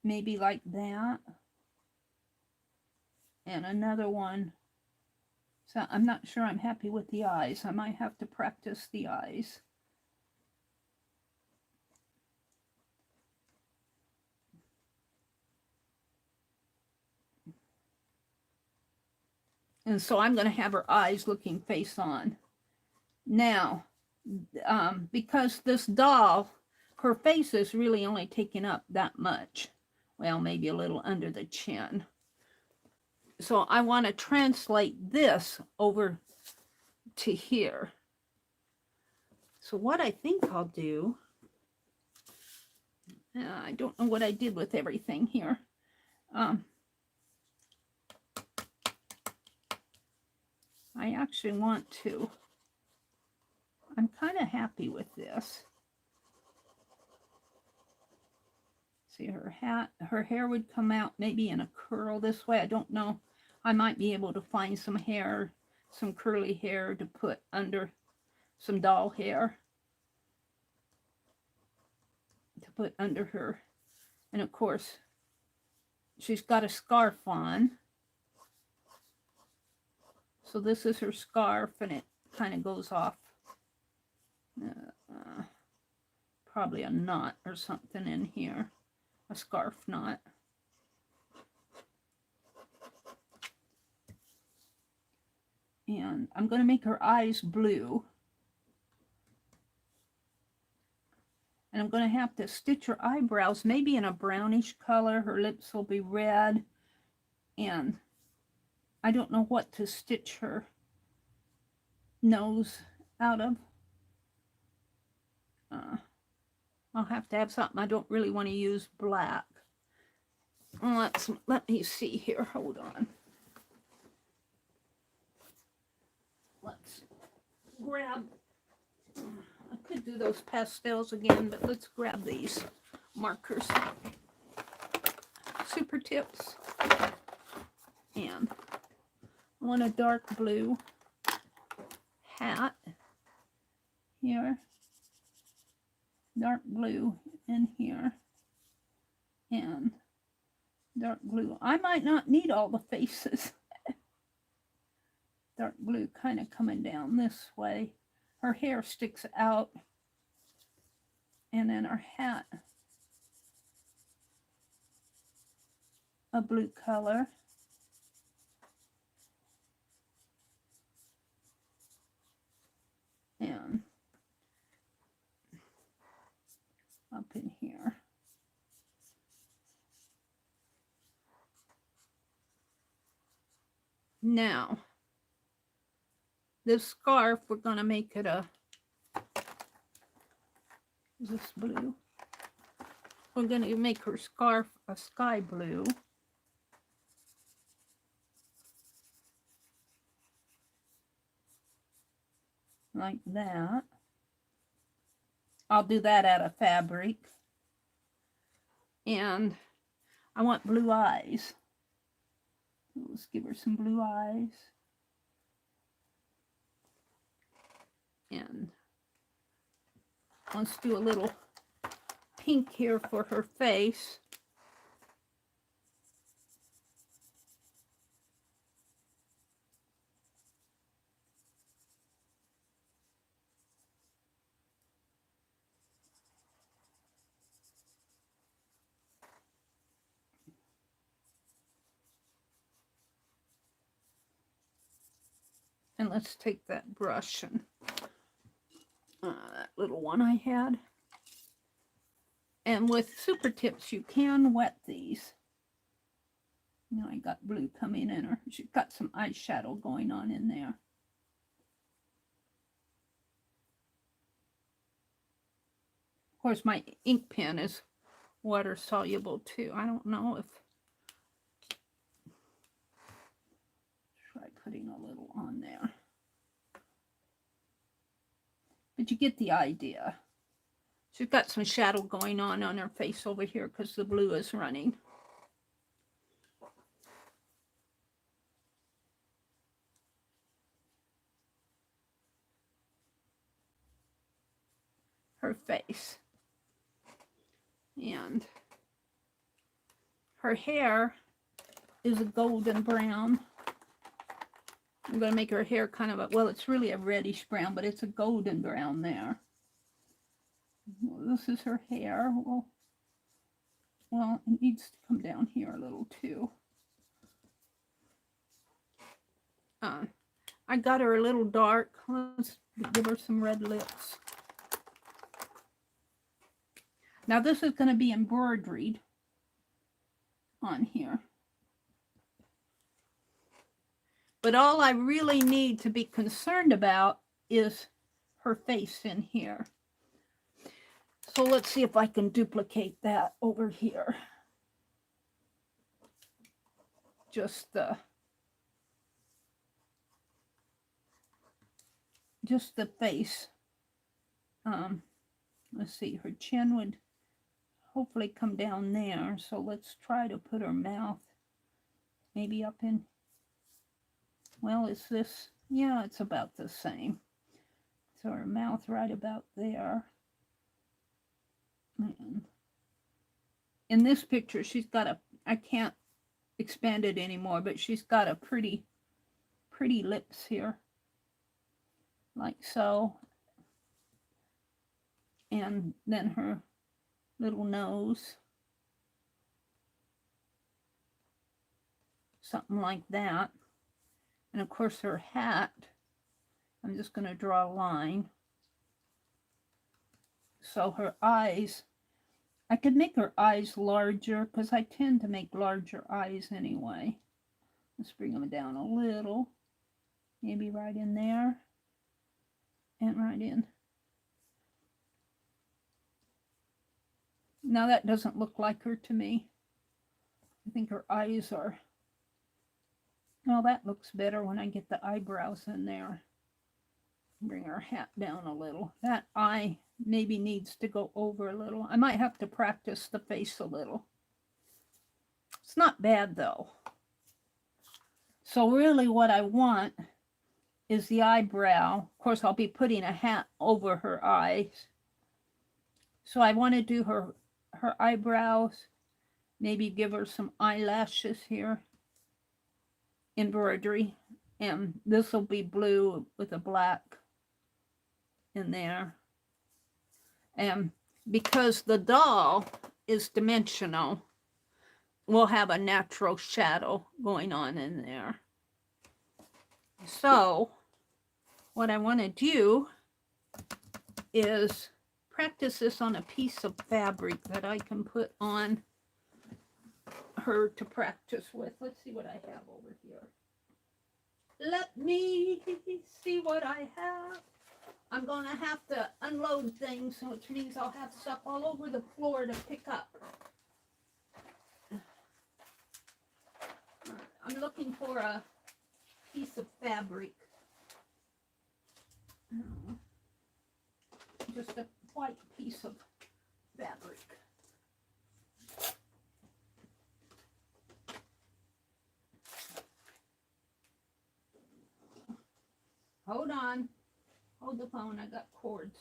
maybe like that. And another one. So I'm not sure I'm happy with the eyes. I might have to practice the eyes. And so I'm going to have her eyes looking face on. Now, because this doll, her face is really only taking up that much. Well, maybe a little under the chin. So I want to translate this over to here. So what I think I'll do, I don't know what I did with everything here. I actually want to, I'm kind of happy with this. See, her hat, her hair would come out maybe in a curl this way. I don't know. I might be able to find some hair, some curly hair to put under some doll hair. To put under her. And of course, she's got a scarf on. So this is her scarf, and it kind of goes off. Probably a knot or something in here. A scarf knot. And I'm going to make her eyes blue. And I'm going to have to stitch her eyebrows maybe in a brownish color. Her lips will be red. And I don't know what to stitch her nose out of. I'll have to have something. I don't really want to use black. Let me see here. Hold on. Let's grab, I could do those pastels again, but let's grab these markers. Super Tips. And I want a dark blue hat here. Dark blue in here. And dark blue. I might not need all the faces. Dark blue kind of coming down this way. Her hair sticks out. And then her hat a blue color. And up in here. Now, this scarf, we're going to make it a, is this blue? We're going to make her scarf a sky blue. Like that. I'll do that out of fabric. And I want blue eyes. Let's give her some blue eyes. And let's do a little pink here for her face. And let's take that brush and that little one I had. And with super tips, you can wet these. Now I got blue coming in her. She's got some eyeshadow going on in there. Of course, my ink pen is water soluble too. I don't know if... Try putting a little on there. But you get the idea. She's got some shadow going on her face over here because the blue is running. Her face. And her hair is a golden brown. I'm going to make her hair kind of a, well, it's really a reddish brown, but it's a golden brown there. Well, this is her hair. Well, it needs to come down here a little too. I got her a little dark. Let's give her some red lips. Now this is going to be embroidered on here. But all I really need to be concerned about is her face in here. So let's see if I can duplicate that over here. Just the face. Let's see, her chin would hopefully come down there. So let's try to put her mouth maybe up in, well, is this, yeah, it's about the same. So her mouth right about there. And in this picture, she's got a, I can't expand it anymore, but she's got a pretty lips here. Like so. And then her little nose. Something like that. And of course her hat, I'm just going to draw a line. So her eyes, I could make her eyes larger because I tend to make larger eyes anyway. Let's bring them down a little. Maybe right in there. And right in. Now that doesn't look like her to me. I think her eyes are, well, that looks better when I get the eyebrows in there. Bring her hat down a little. That eye maybe needs to go over a little. I might have to practice the face a little. It's not bad though. So really what I want is the eyebrow. Of course, I'll be putting a hat over her eyes. So I want to do her eyebrows. Maybe give her some eyelashes here. Embroidery. And this will be blue with a black in there. And because the doll is dimensional, we'll have a natural shadow going on in there. So what I want to do is practice this on a piece of fabric that I can put on her to practice with. Let's see what I have over here. Let me see what I have. I'm going to have to unload things, which means I'll have stuff all over the floor to pick up. I'm looking for a piece of fabric. Just a white piece of fabric. Hold on. Hold the phone. I got cords.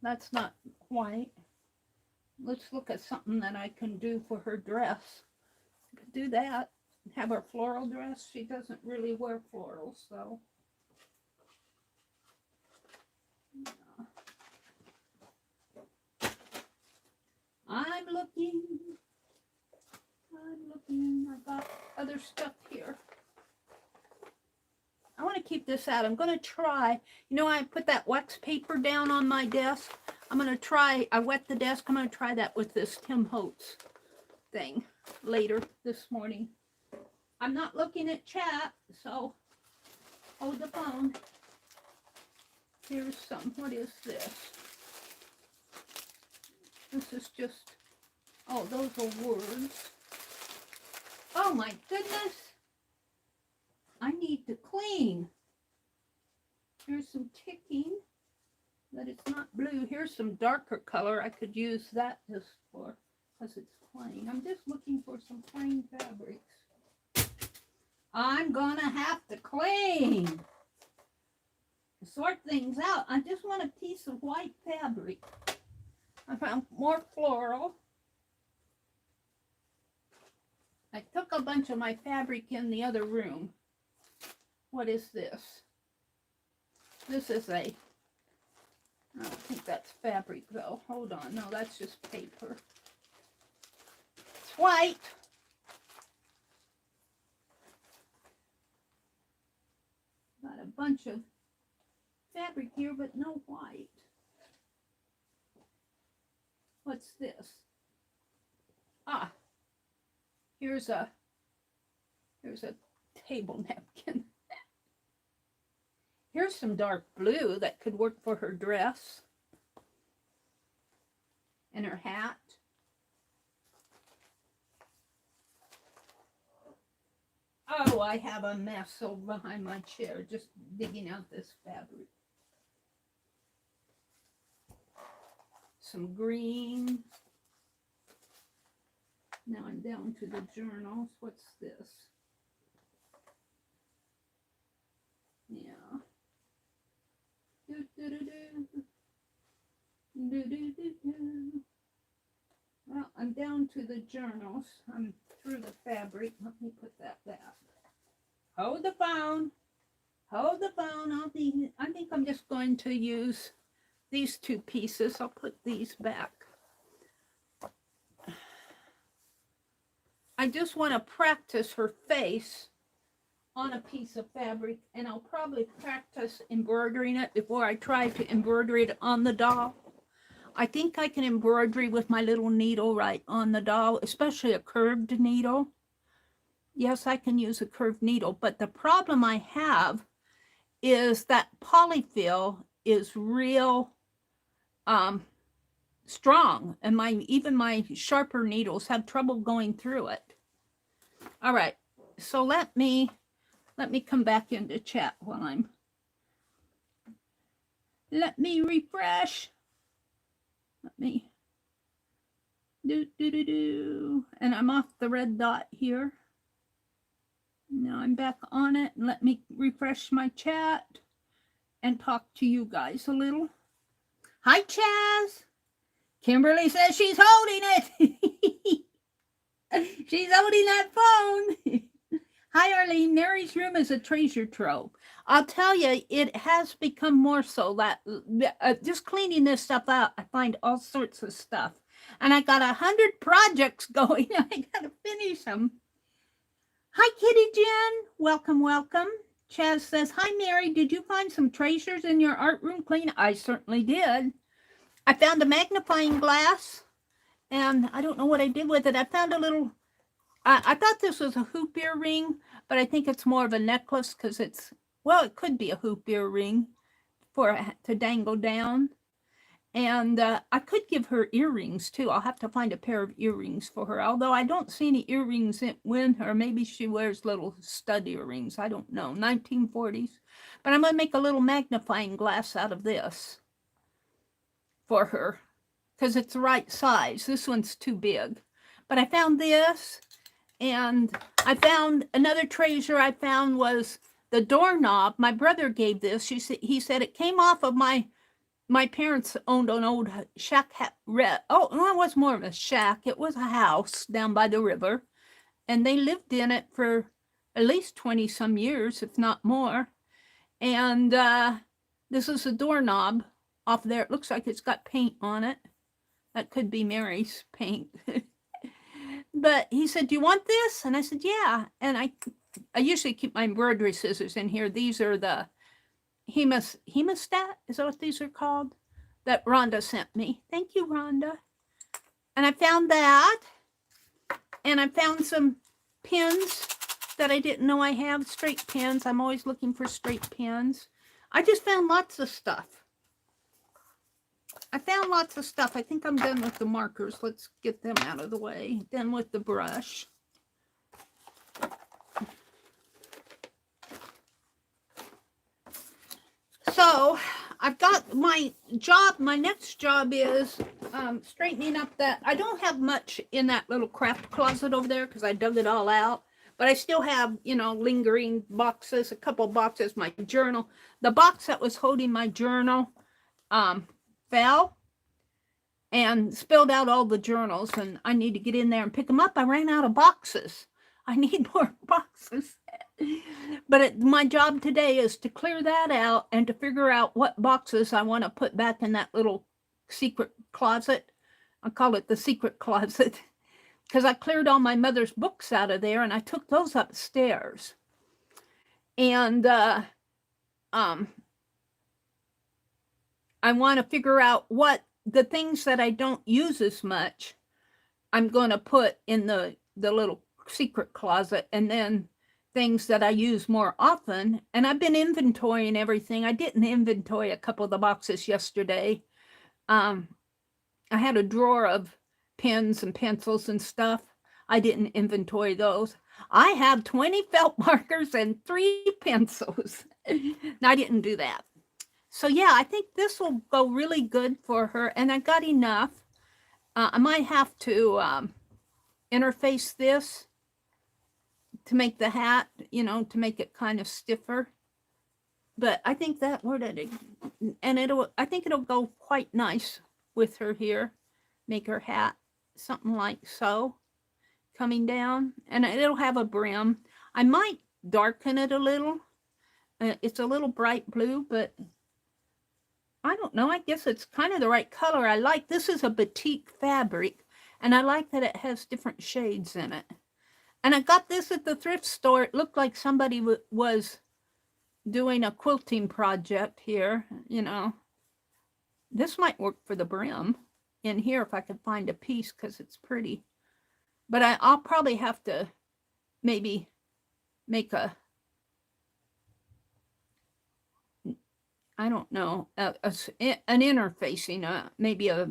That's not white. Let's look at something that I can do for her dress. I could do that. Have her floral dress. She doesn't really wear florals, so. I'm looking. I've got other stuff here. I want to keep this out. I'm going to try. You know, I put that wax paper down on my desk. I'm going to try. I wet the desk. I'm going to try that with this Tim Holtz thing later this morning. I'm not looking at chat, so hold the phone. Here's some. What is this? This is just, oh, those are words. Oh my goodness. I need to clean. Here's some ticking, but it's not blue. Here's some darker color. I could use that just for, because it's plain. I'm just looking for some plain fabrics. I'm gonna have to clean. Sort things out. I just want a piece of white fabric. I found more floral. I took a bunch of my fabric in the other room. What is this? This is I don't think that's fabric though. Hold on. No, that's just paper. It's white. Got a bunch of fabric here, but no white. What's this? Ah, here's a table napkin. Here's some dark blue that could work for her dress and her hat. Oh, I have a mess over behind my chair, just digging out this fabric. Some green. Now I'm down to the journals. What's this? Yeah. Well, I'm down to the journals. I'm through the fabric. Let me put that back. Hold the phone. Hold the phone. I think I'm just going to use these two pieces. I'll put these back. I just want to practice her face on a piece of fabric, and I'll probably practice embroidering it before I try to embroider it on the doll. I think I can embroider with my little needle right on the doll, especially a curved needle. Yes, I can use a curved needle, but the problem I have is that polyfill is real strong, and even my sharper needles have trouble going through it. All right, so let me come back into chat while let me refresh. Let me and I'm off the red dot here. Now I'm back on it, and let me refresh my chat and talk to you guys a little. Hi, Chaz. Kimberly says she's holding it. She's holding that phone. Hi, Arlene. Mary's room is a treasure trove. I'll tell you, it has become more so that just cleaning this stuff out, I find all sorts of stuff. And I got 100 projects going. I got to finish them. Hi, Kitty Jen. Welcome, welcome. Chaz says, hi, Meri. Did you find some treasures in your art room clean? I certainly did. I found a magnifying glass, and I don't know what I did with it. I found a little, I thought this was a hoop earring, but I think it's more of a necklace because it's, well, it could be a hoop earring to dangle down. And I could give her earrings too. I'll have to find a pair of earrings for her. Although I don't see any earrings in her. Maybe she wears little stud earrings. I don't know. 1940s. But I'm going to make a little magnifying glass out of this for her because it's the right size. This one's too big. But I found this, and I found another treasure I found was the doorknob. My brother gave this. He said it came off of my parents owned an old shack. Oh, it was more of a shack. It was a house down by the river, and they lived in it for at least 20 some years, if not more. And this is a doorknob off there. It looks like it's got paint on it. That could be Mary's paint. But he said, do you want this? And I said, yeah. And I usually keep my embroidery scissors in here. These are the hemostat, is that what these are called? That Rhonda sent me. Thank you, Rhonda. And I found that. And I found some pins that I didn't know I have, straight pins. I'm always looking for straight pins. I just found lots of stuff. I found lots of stuff. I think I'm done with the markers. Let's get them out of the way. Done with the brush. So I've got my job. My next job is straightening up that. I don't have much in that little craft closet over there because I dug it all out. But I still have, you know, lingering boxes, a couple boxes, my journal. The box that was holding my journal fell and spilled out all the journals, and I need to get in there and pick them up. I ran out of boxes. I need more boxes. But my job today is to clear that out and to figure out what boxes I want to put back in that little secret closet. I call it the secret closet because I cleared all my mother's books out of there and I took those upstairs. And I want to figure out what the things that I don't use as much I'm going to put in the little secret closet, and then things that I use more often. And I've been inventorying everything. I didn't inventory a couple of the boxes yesterday. I had a drawer of pens and pencils and stuff. I didn't inventory those. I have 20 felt markers and 3 pencils. No, I didn't do that. So yeah, I think this will go really good for her. And I got enough. I might have to interface this to make the hat, you know, to make it kind of stiffer. But I think that I think it'll go quite nice with her here. Make her hat something like so, coming down, and it'll have a brim. I might darken it a little. It's a little bright blue, but I don't know. I guess it's kind of the right color. I like, this is a batik fabric, and I like that it has different shades in it. And I got this at the thrift store. It looked like somebody was doing a quilting project here, you know. This might work for the brim in here if I could find a piece because it's pretty. But I'll probably have to maybe make an interfacing, maybe a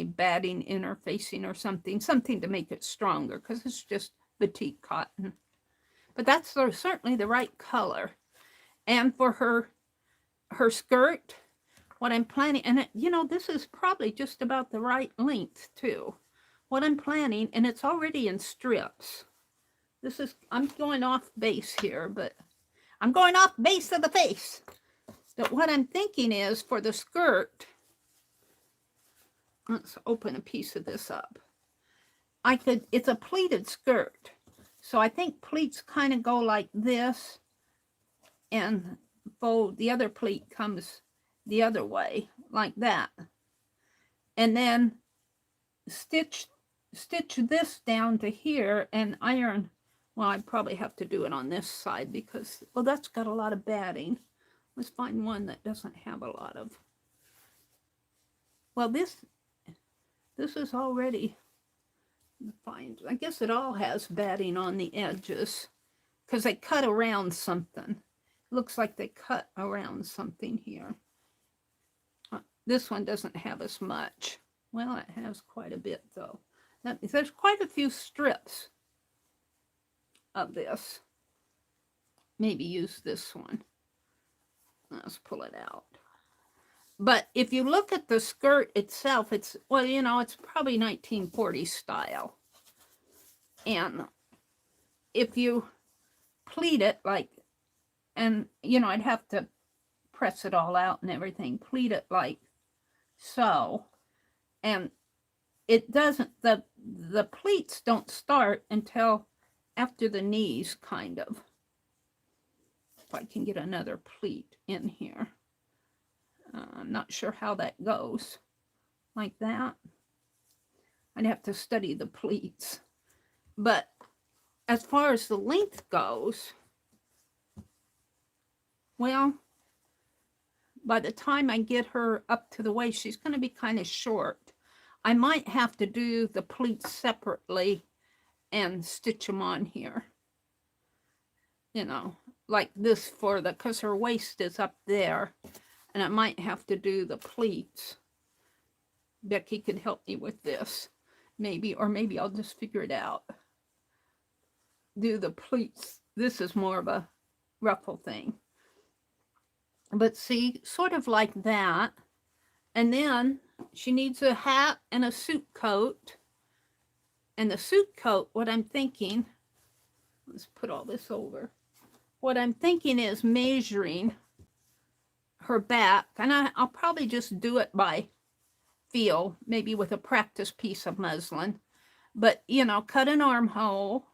batting interfacing or something to make it stronger because it's just batik cotton. But that's certainly the right color. And for her skirt, what I'm planning, and you know, this is probably just about the right length too. What I'm planning, and it's already in strips. I'm going off base here, but I'm going off base of the face. But what I'm thinking is for the skirt, let's open a piece of this up. It's a pleated skirt. So I think pleats kind of go like this, and fold, the other pleat comes the other way, like that. And then stitch this down to here and iron. Well, I probably have to do it on this side because, well, that's got a lot of batting. Let's find one that doesn't have a lot of, well, this is already fine. I guess it all has batting on the edges because they cut around something. Looks like they cut around something here. This one doesn't have as much. Well, it has quite a bit though. There's quite a few strips of this. Maybe use this one. Let's pull it out. But if you look at the skirt itself, it's, well, you know, it's probably 1940s style. And if you pleat it like, and, you know, I'd have to press it all out and everything, pleat it like so. And it doesn't, the pleats don't start until after the knees, kind of. If I can get another pleat in here. I'm not sure how that goes. Like that. I'd have to study the pleats. But as far as the length goes, well, by the time I get her up to the waist, she's going to be kind of short. I might have to do the pleats separately and stitch them on here. You know, like this for the, because her waist is up there. And I might have to do the pleats. Becky could help me with this. Maybe, or maybe I'll just figure it out. Do the pleats. This is more of a ruffle thing. But see, sort of like that. And then she needs a hat and a suit coat. And the suit coat, what I'm thinking, let's put all this over. What I'm thinking is measuring her back, and I'll probably just do it by feel, maybe with a practice piece of muslin. But, you know, cut an armhole,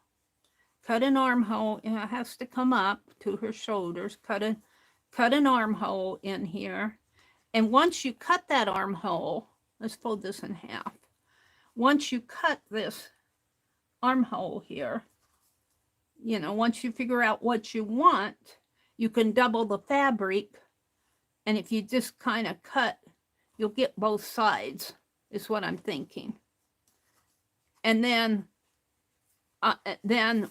you know, it has to come up to her shoulders, cut an armhole in here. And once you cut that armhole, let's fold this in half. Once you cut this armhole here, you know, once you figure out what you want, you can double the fabric. And if you just kind of cut, you'll get both sides, is what I'm thinking. And then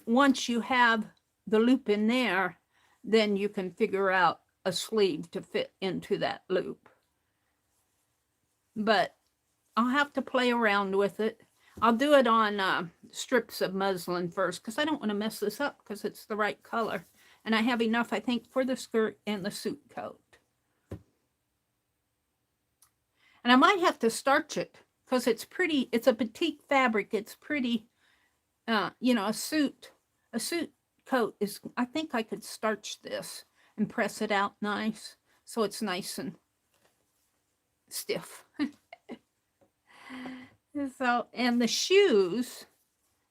once you have the loop in there, then you can figure out a sleeve to fit into that loop. But I'll have to play around with it. I'll do it on strips of muslin first, because I don't want to mess this up because it's the right color. And I have enough, I think, for the skirt and the suit coat. And I might have to starch it because it's pretty, it's a petite fabric. It's pretty, you know, a suit coat is, I think I could starch this and press it out nice. So it's nice and stiff. So, and the shoes,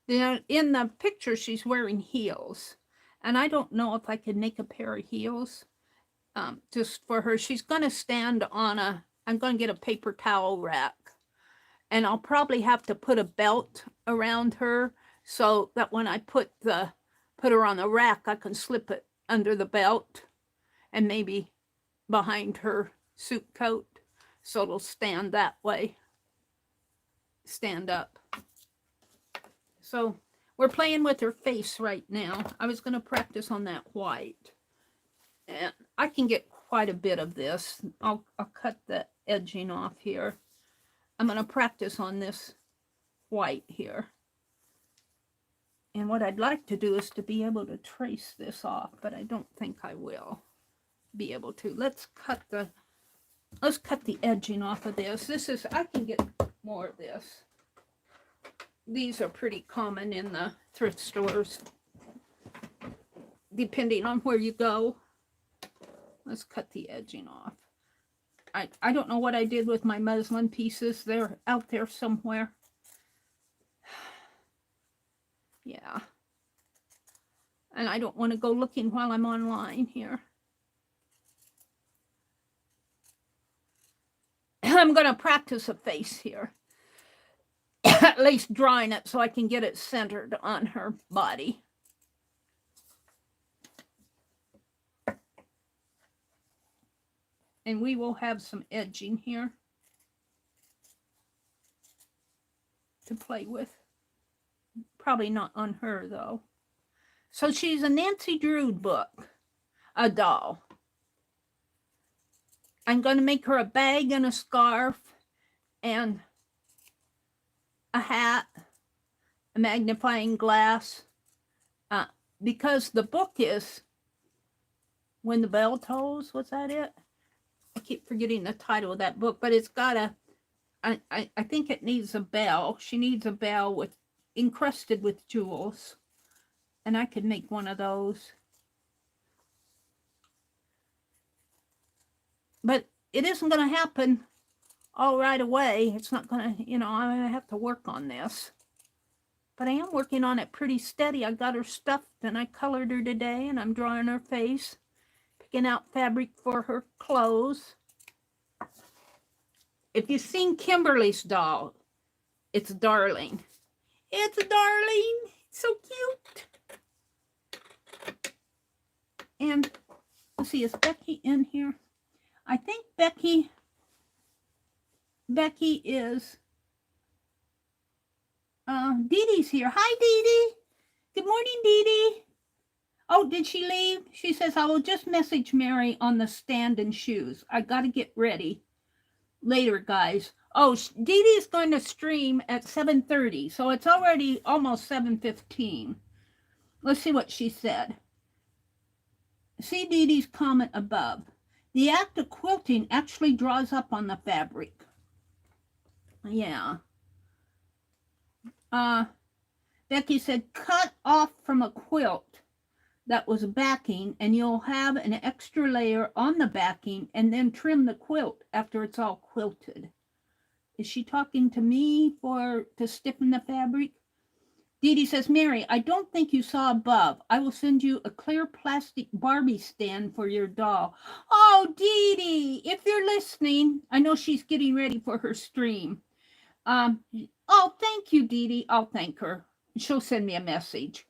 you know, in the picture, she's wearing heels. And I don't know if I could make a pair of heels just for her. She's going to stand on a, I'm going to get a paper towel rack, and I'll probably have to put a belt around her so that when I put her on the rack, I can slip it under the belt and maybe behind her suit coat so it'll stand that way, stand up. So we're playing with her face right now. I was going to practice on that white, and I can get quite a bit of this. I'll cut the edging off here. I'm going to practice on this white here. And what I'd like to do is to be able to trace this off, but I don't think I will be able to. Let's cut the edging off of this. This is, I can get more of this. These are pretty common in the thrift stores, depending on where you go. Let's cut the edging off. I don't know what I did with my muslin pieces. They're out there somewhere. Yeah. And I don't want to go looking while I'm online here. I'm going to practice a face here. At least drawing it so I can get it centered on her body. And we will have some edging here to play with. Probably not on her, though. So she's a Nancy Drew book, a doll. I'm going to make her a bag and a scarf and a hat, a magnifying glass, because the book is When the Bell Tolls. Was that it? I keep forgetting the title of that book, but it's got a, I think it needs a bell. She needs a bell with encrusted with jewels, and I could make one of those. But it isn't going to happen all right away. It's not going to, I'm going to have to work on this. But I am working on it pretty steady. I got her stuffed and I colored her today, and I'm drawing her face, picking out fabric for her clothes. If you've seen Kimberly's doll, it's darling. It's a darling. So cute. And let's see, is Becky in here? I think Becky is, Dee Dee's here. Hi, Dee Dee. Good morning, Dee Dee. Oh, did she leave? She says, I will just message Meri on the stand and shoes. I got to get ready later, guys. Oh, Dee Dee is going to stream at 7:30, so it's already almost 7:15. Let's see what she said. See Dee Dee's comment above. The act of quilting actually draws up on the fabric. Yeah. Becky said, cut off from a quilt that was backing, and you'll have an extra layer on the backing, and then trim the quilt after it's all quilted. Is she talking to me to stiffen the fabric? Dee Dee says, Meri, I don't think you saw above. I will send you a clear plastic Barbie stand for your doll. Oh, Dee Dee, if you're listening, I know she's getting ready for her stream. Oh, thank you, Dee Dee. I'll thank her. She'll send me a message.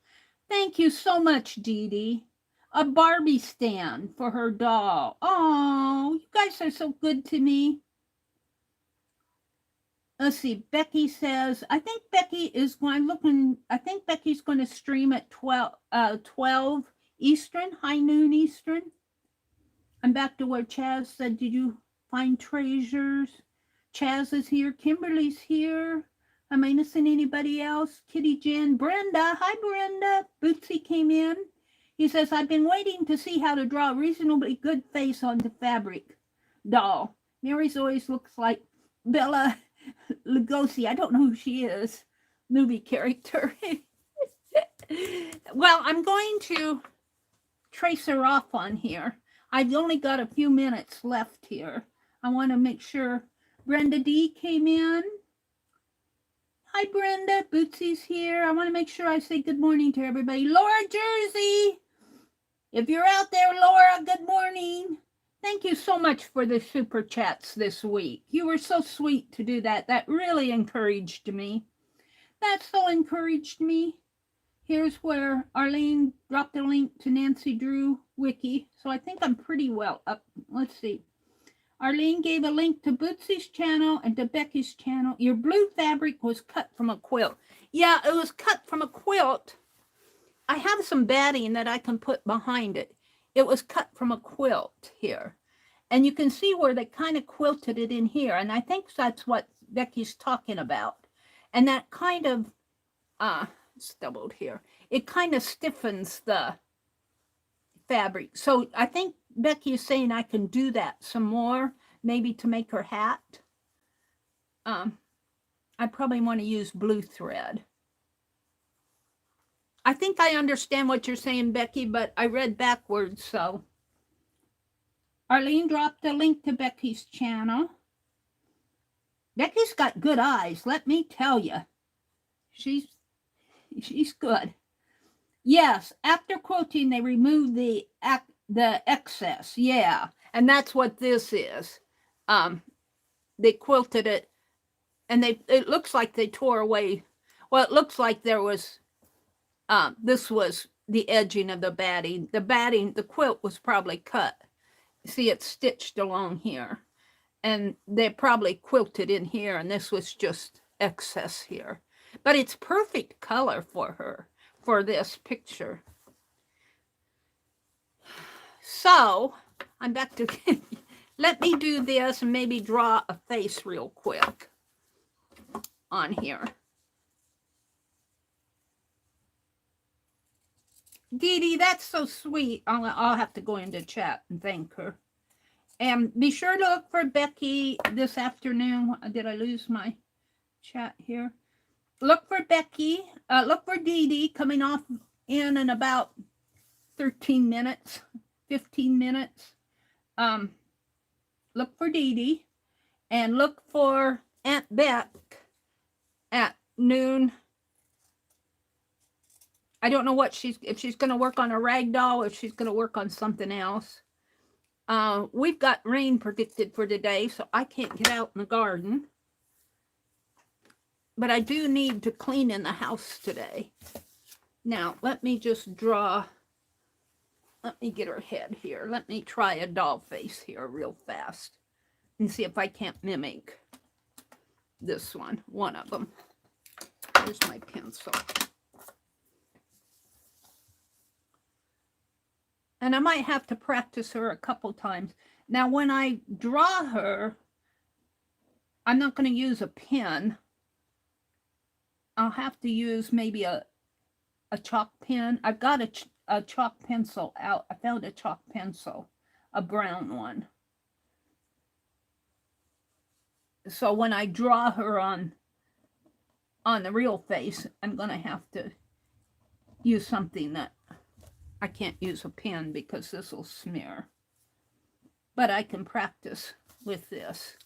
Thank you so much, Dee Dee. A Barbie stand for her doll. Oh, you guys are so good to me. Let's see. Becky says, I think Becky is going I think Becky's going to stream at 12 Eastern, high noon Eastern. I'm back to where Chaz said, did you find treasures? Chaz is here. Kimberly's here. Am I missing anybody else? Kitty Jen. Brenda. Hi, Brenda. Bootsy came in. He says, I've been waiting to see how to draw a reasonably good face on the fabric doll. Meri's always looks like Bella Lugosi. I don't know who she is. Movie character. Well, I'm going to trace her off on here. I've only got a few minutes left here. I want to make sure. Brenda D came in. Hi, Brenda. Bootsy's here. I want to make sure I say good morning to everybody. Laura Jersey. If you're out there, Laura, good morning. Thank you so much for the super chats this week. You were so sweet to do that. That really encouraged me. That so encouraged me. Here's where Arlene dropped a link to Nancy Drew Wiki. So I think I'm pretty well up. Let's see. Arlene gave a link to Bootsy's channel and to Becky's channel. Your blue fabric was cut from a quilt. Yeah, it was cut from a quilt. I have some batting that I can put behind it. It was cut from a quilt here. And you can see where they kind of quilted it in here. And I think that's what Becky's talking about. And that kind of, it's doubled here. It kind of stiffens the fabric. So I think Becky is saying I can do that some more, maybe to make her hat. I probably want to use blue thread. I think I understand what you're saying, Becky, but I read backwards, so. Arlene dropped a link to Becky's channel. Becky's got good eyes, let me tell you. She's good. Yes, after quilting, they remove the excess. Yeah, and that's what this is. They quilted it, and it looks like they tore away. Well, it looks like there was. This was the edging of the batting. The quilt was probably cut. See, it's stitched along here, and they probably quilted in here, and this was just excess here. But it's perfect color for her for this picture. So I'm back to let me do this and maybe draw a face real quick on here. Dee Dee, that's so sweet. I'll have to go into chat and thank her. And be sure to look for Becky this afternoon. Did I lose my chat here? Look for Becky. Look for Dee Dee coming off in about 13 minutes, 15 minutes. Look for Dee Dee. And look for Aunt Beck at noon. I don't know what if she's going to work on a rag doll, or if she's going to work on something else. We've got rain predicted for today, so I can't get out in the garden. But I do need to clean in the house today. Now, let me just draw. Let me get her head here. Let me try a doll face here real fast and see if I can't mimic this one of them. Here's my pencil. And I might have to practice her a couple times. Now, when I draw her, I'm not going to use a pen. I'll have to use maybe a chalk pen. I've got a chalk pencil out. I found a chalk pencil, a brown one. So when I draw her on the real face, I'm going to have to use something that I can't use a pen because this will smear. But I can practice with this.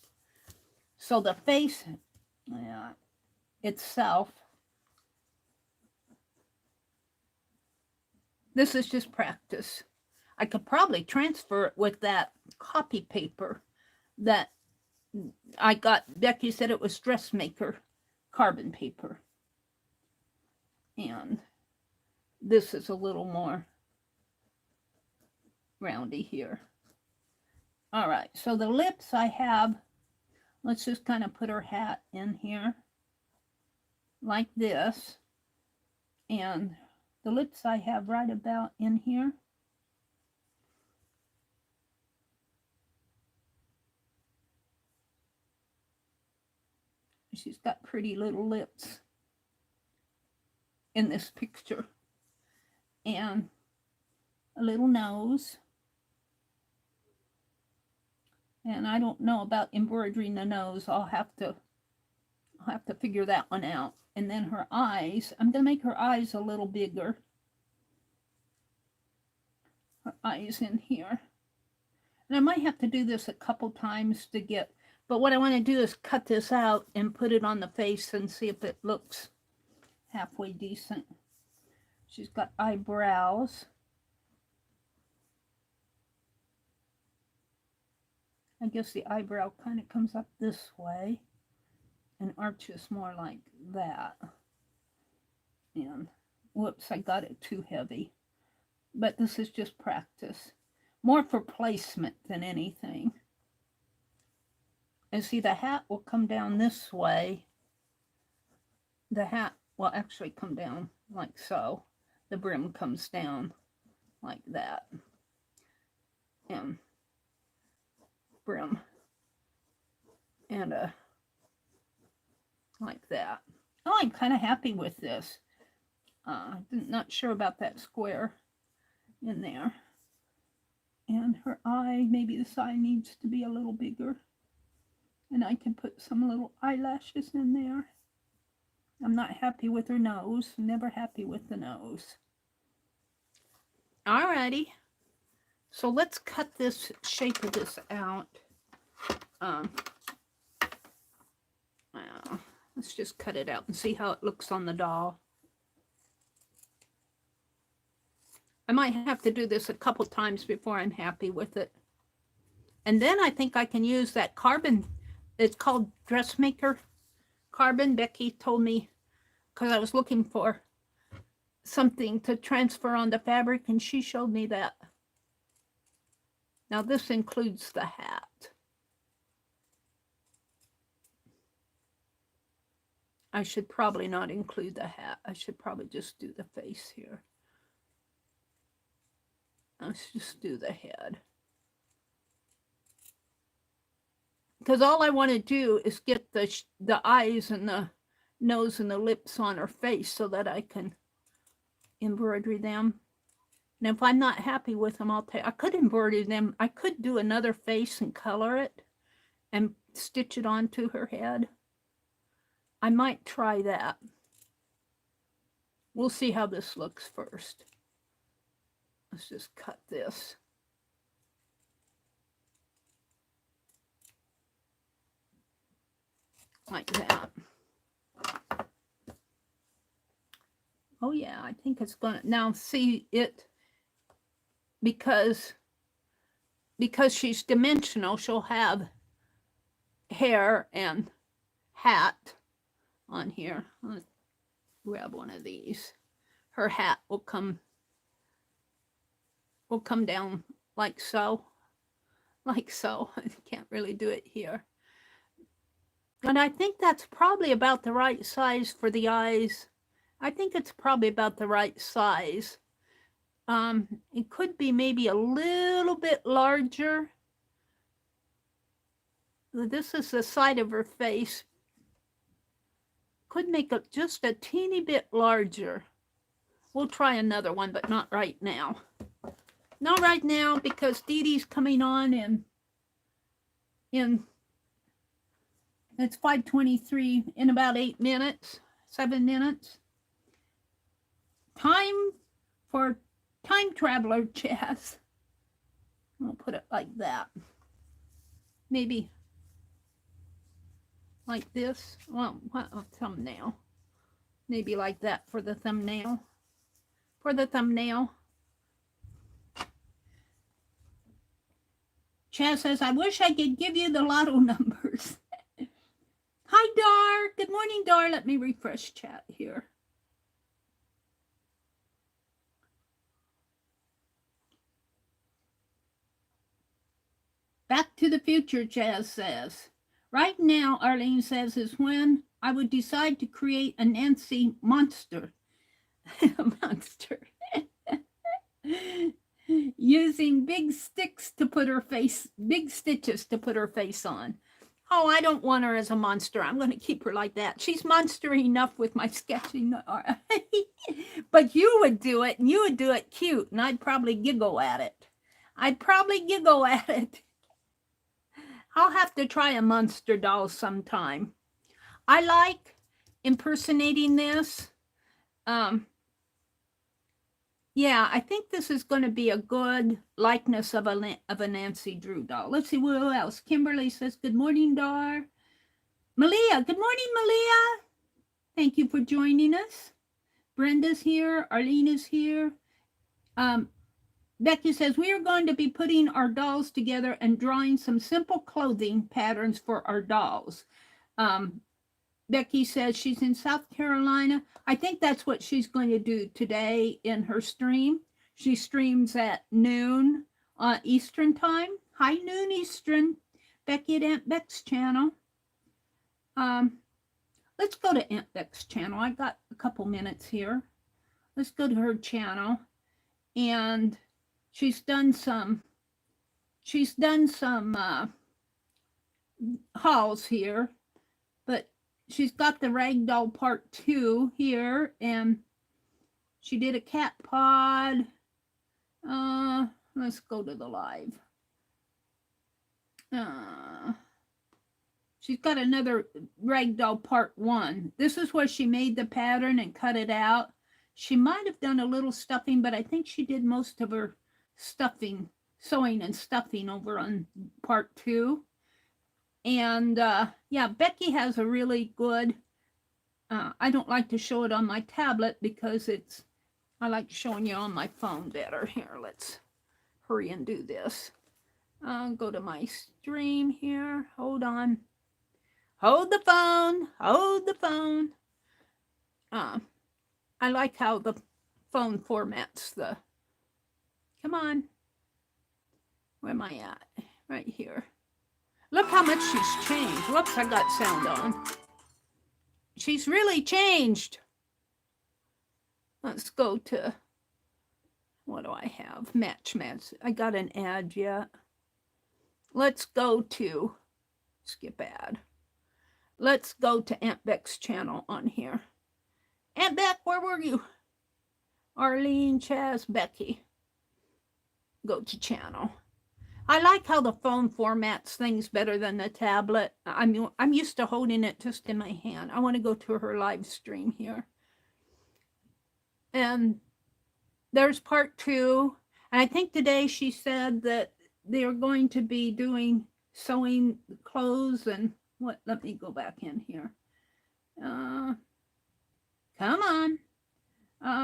So the face itself, this is just practice. I could probably transfer it with that copy paper that I got. Becky said it was dressmaker carbon paper. And this is a little more roundy here. All right, so the lips I have, let's just kind of put her hat in here like this. And the lips I have right about in here. She's got pretty little lips in this picture. And a little nose. And I don't know about embroidering the nose. I'll have to figure that one out. And then her eyes, I'm going to make her eyes a little bigger. Her eyes in here. And I might have to do this a couple times to get, but what I want to do is cut this out and put it on the face and see if it looks halfway decent. She's got eyebrows. I guess the eyebrow kind of comes up this way and arches more like that. And whoops, I got it too heavy. But this is just practice. More for placement than anything. And see, the hat will come down this way. The hat will actually come down like so. The brim comes down like that. And brim. And like that. Oh, I'm kind of happy with this. Not sure about that square in there. And her eye, maybe this eye needs to be a little bigger. And I can put some little eyelashes in there. I'm not happy with her nose. Never happy with the nose. Alrighty. So let's cut this shape of this out. Let's just cut it out and see how it looks on the doll. I might have to do this a couple times before I'm happy with it. And then I think I can use that carbon. It's called Dressmaker Carbon. Becky told me, because I was looking for something to transfer on the fabric, and she showed me that. Now this includes the hat. I should probably not include the hat. I should probably just do the face here. Let's just do the head. Because all I want to do is get the eyes and the nose and the lips on her face so that I can embroider them. And if I'm not happy with them, I could embroider them. I could do another face and color it and stitch it onto her head. I might try that. We'll see how this looks first. Let's just cut this. Like that. Oh yeah, I think it's gonna, now see it, because she's dimensional, she'll have hair and hat on here. Let's grab one of these. Her hat will come down like so. Like so. I can't really do it here. And I think that's probably about the right size for the eyes. I think it's probably about the right size. It could be maybe a little bit larger. This is the side of her face. Could make it just a teeny bit larger. We'll try another one, but not right now. Not right now, because Dee Dee's coming on in it's 5:23, in about 8 minutes, 7 minutes. Time for time traveler chess. I'll put it like that. Maybe like this. Well, what a thumbnail. Maybe like that for the thumbnail. For the thumbnail. Chaz says, I wish I could give you the lotto numbers. Hi, Dar. Good morning, Dar. Let me refresh chat here. Back to the future, Chaz says. Right now, Arlene says, is when I would decide to create a Nancy monster. A monster. Using big sticks to put her face, big stitches to put her face on. Oh, I don't want her as a monster. I'm going to keep her like that. She's monstery enough with my sketching. But you would do it, and you would do it cute, and I'd probably giggle at it. I'd probably giggle at it. I'll have to try a monster doll sometime. I like impersonating this. Yeah, I think this is going to be a good likeness of a Nancy Drew doll. Let's see, who else? Kimberly says, good morning, Dar. Malia, good morning, Malia. Thank you for joining us. Brenda's here. Arlene is here. Becky says, we are going to be putting our dolls together and drawing some simple clothing patterns for our dolls. Becky says she's in South Carolina. I think that's what she's going to do today in her stream. She streams at noon Eastern time. Hi, noon Eastern. Becky at Aunt Beck's channel. Let's go to Aunt Beck's channel. I got a couple minutes here. Let's go to her channel. And she's done some hauls here, but she's got the Ragdoll Part 2 here, and she did a cat pod. Let's go to the live. She's got another Ragdoll Part 1. This is where she made the pattern and cut it out. She might have done a little stuffing, but I think she did most of her stuffing, sewing and stuffing over on Part 2. And yeah, Becky has a really good, I don't like to show it on my tablet because it's I like showing you on my phone better. Here, let's hurry and do this. Go to my stream here. Hold on. Hold the phone. Hold the phone. I like how the phone formats the... Come on. Where am I at? Right here. Look how much she's changed. Whoops, I got sound on. She's really changed. Let's go to... What do I have? Match. I got an ad yet. Let's go to... Skip ad. Let's go to Aunt Beck's channel on here. Aunt Beck, where were you? Arlene, Chaz, Becky. Go to channel. I like how the phone formats things better than the tablet. I'm used to holding it just in my hand. I want to go to her live stream here. And there's part 2. And I think today she said that they're going to be doing sewing clothes and what? Let me go back in here. Come on.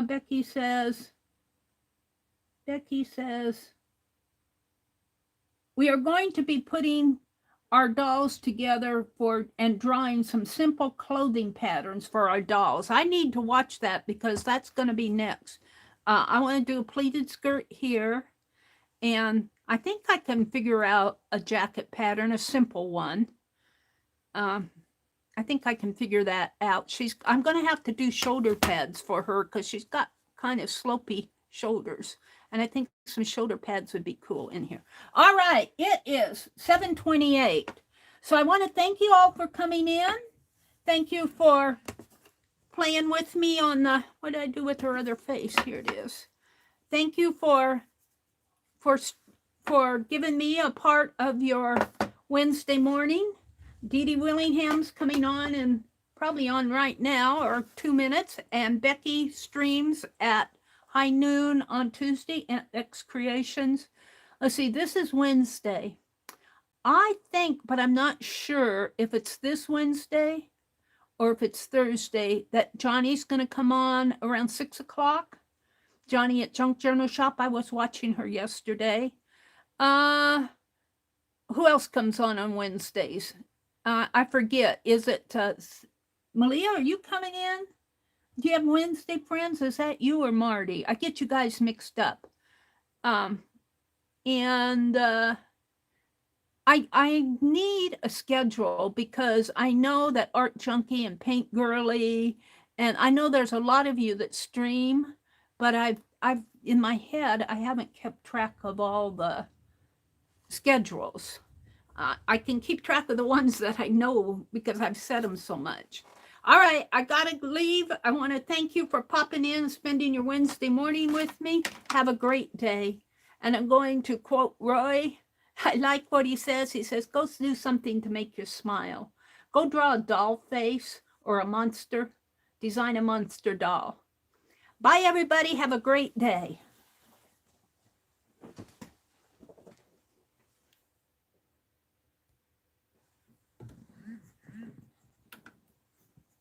Becky says, we are going to be putting our dolls together and drawing some simple clothing patterns for our dolls. I need to watch that because that's going to be next. I want to do a pleated skirt here, and I think I can figure out a jacket pattern, a simple one. I think I can figure that out. I'm going to have to do shoulder pads for her because she's got kind of slopey shoulders. And I think some shoulder pads would be cool in here. All right, it is 7:28. So I want to thank you all for coming in. Thank you for playing with me on the, what did I do with her other face? Here it is. Thank you for giving me a part of your Wednesday morning. Dee Dee Willingham's coming on and probably on right now or 2 minutes. And Becky streams at high noon on Tuesday at X Creations. Let's see, this is Wednesday. I think, but I'm not sure if it's this Wednesday or if it's Thursday, that Johnny's going to come on around 6 o'clock. Johnny at Junk Journal Shop. I was watching her yesterday. Who else comes on Wednesdays? I forget. Is it Malia? Are you coming in? Do you have Wednesday friends? Is that you or Marty? I get you guys mixed up. I need a schedule because I know that Art Junkie and Paint Girly, and I know there's a lot of you that stream, but I've in my head I haven't kept track of all the schedules. I can keep track of the ones that I know because I've said them so much. All right, I gotta leave. I want to thank you for popping in, spending your Wednesday morning with me. Have a great day. And I'm going to quote Roy. I like what he says. He says, go do something to make you smile. Go draw a doll face or a monster. Design a monster doll. Bye, everybody. Have a great day.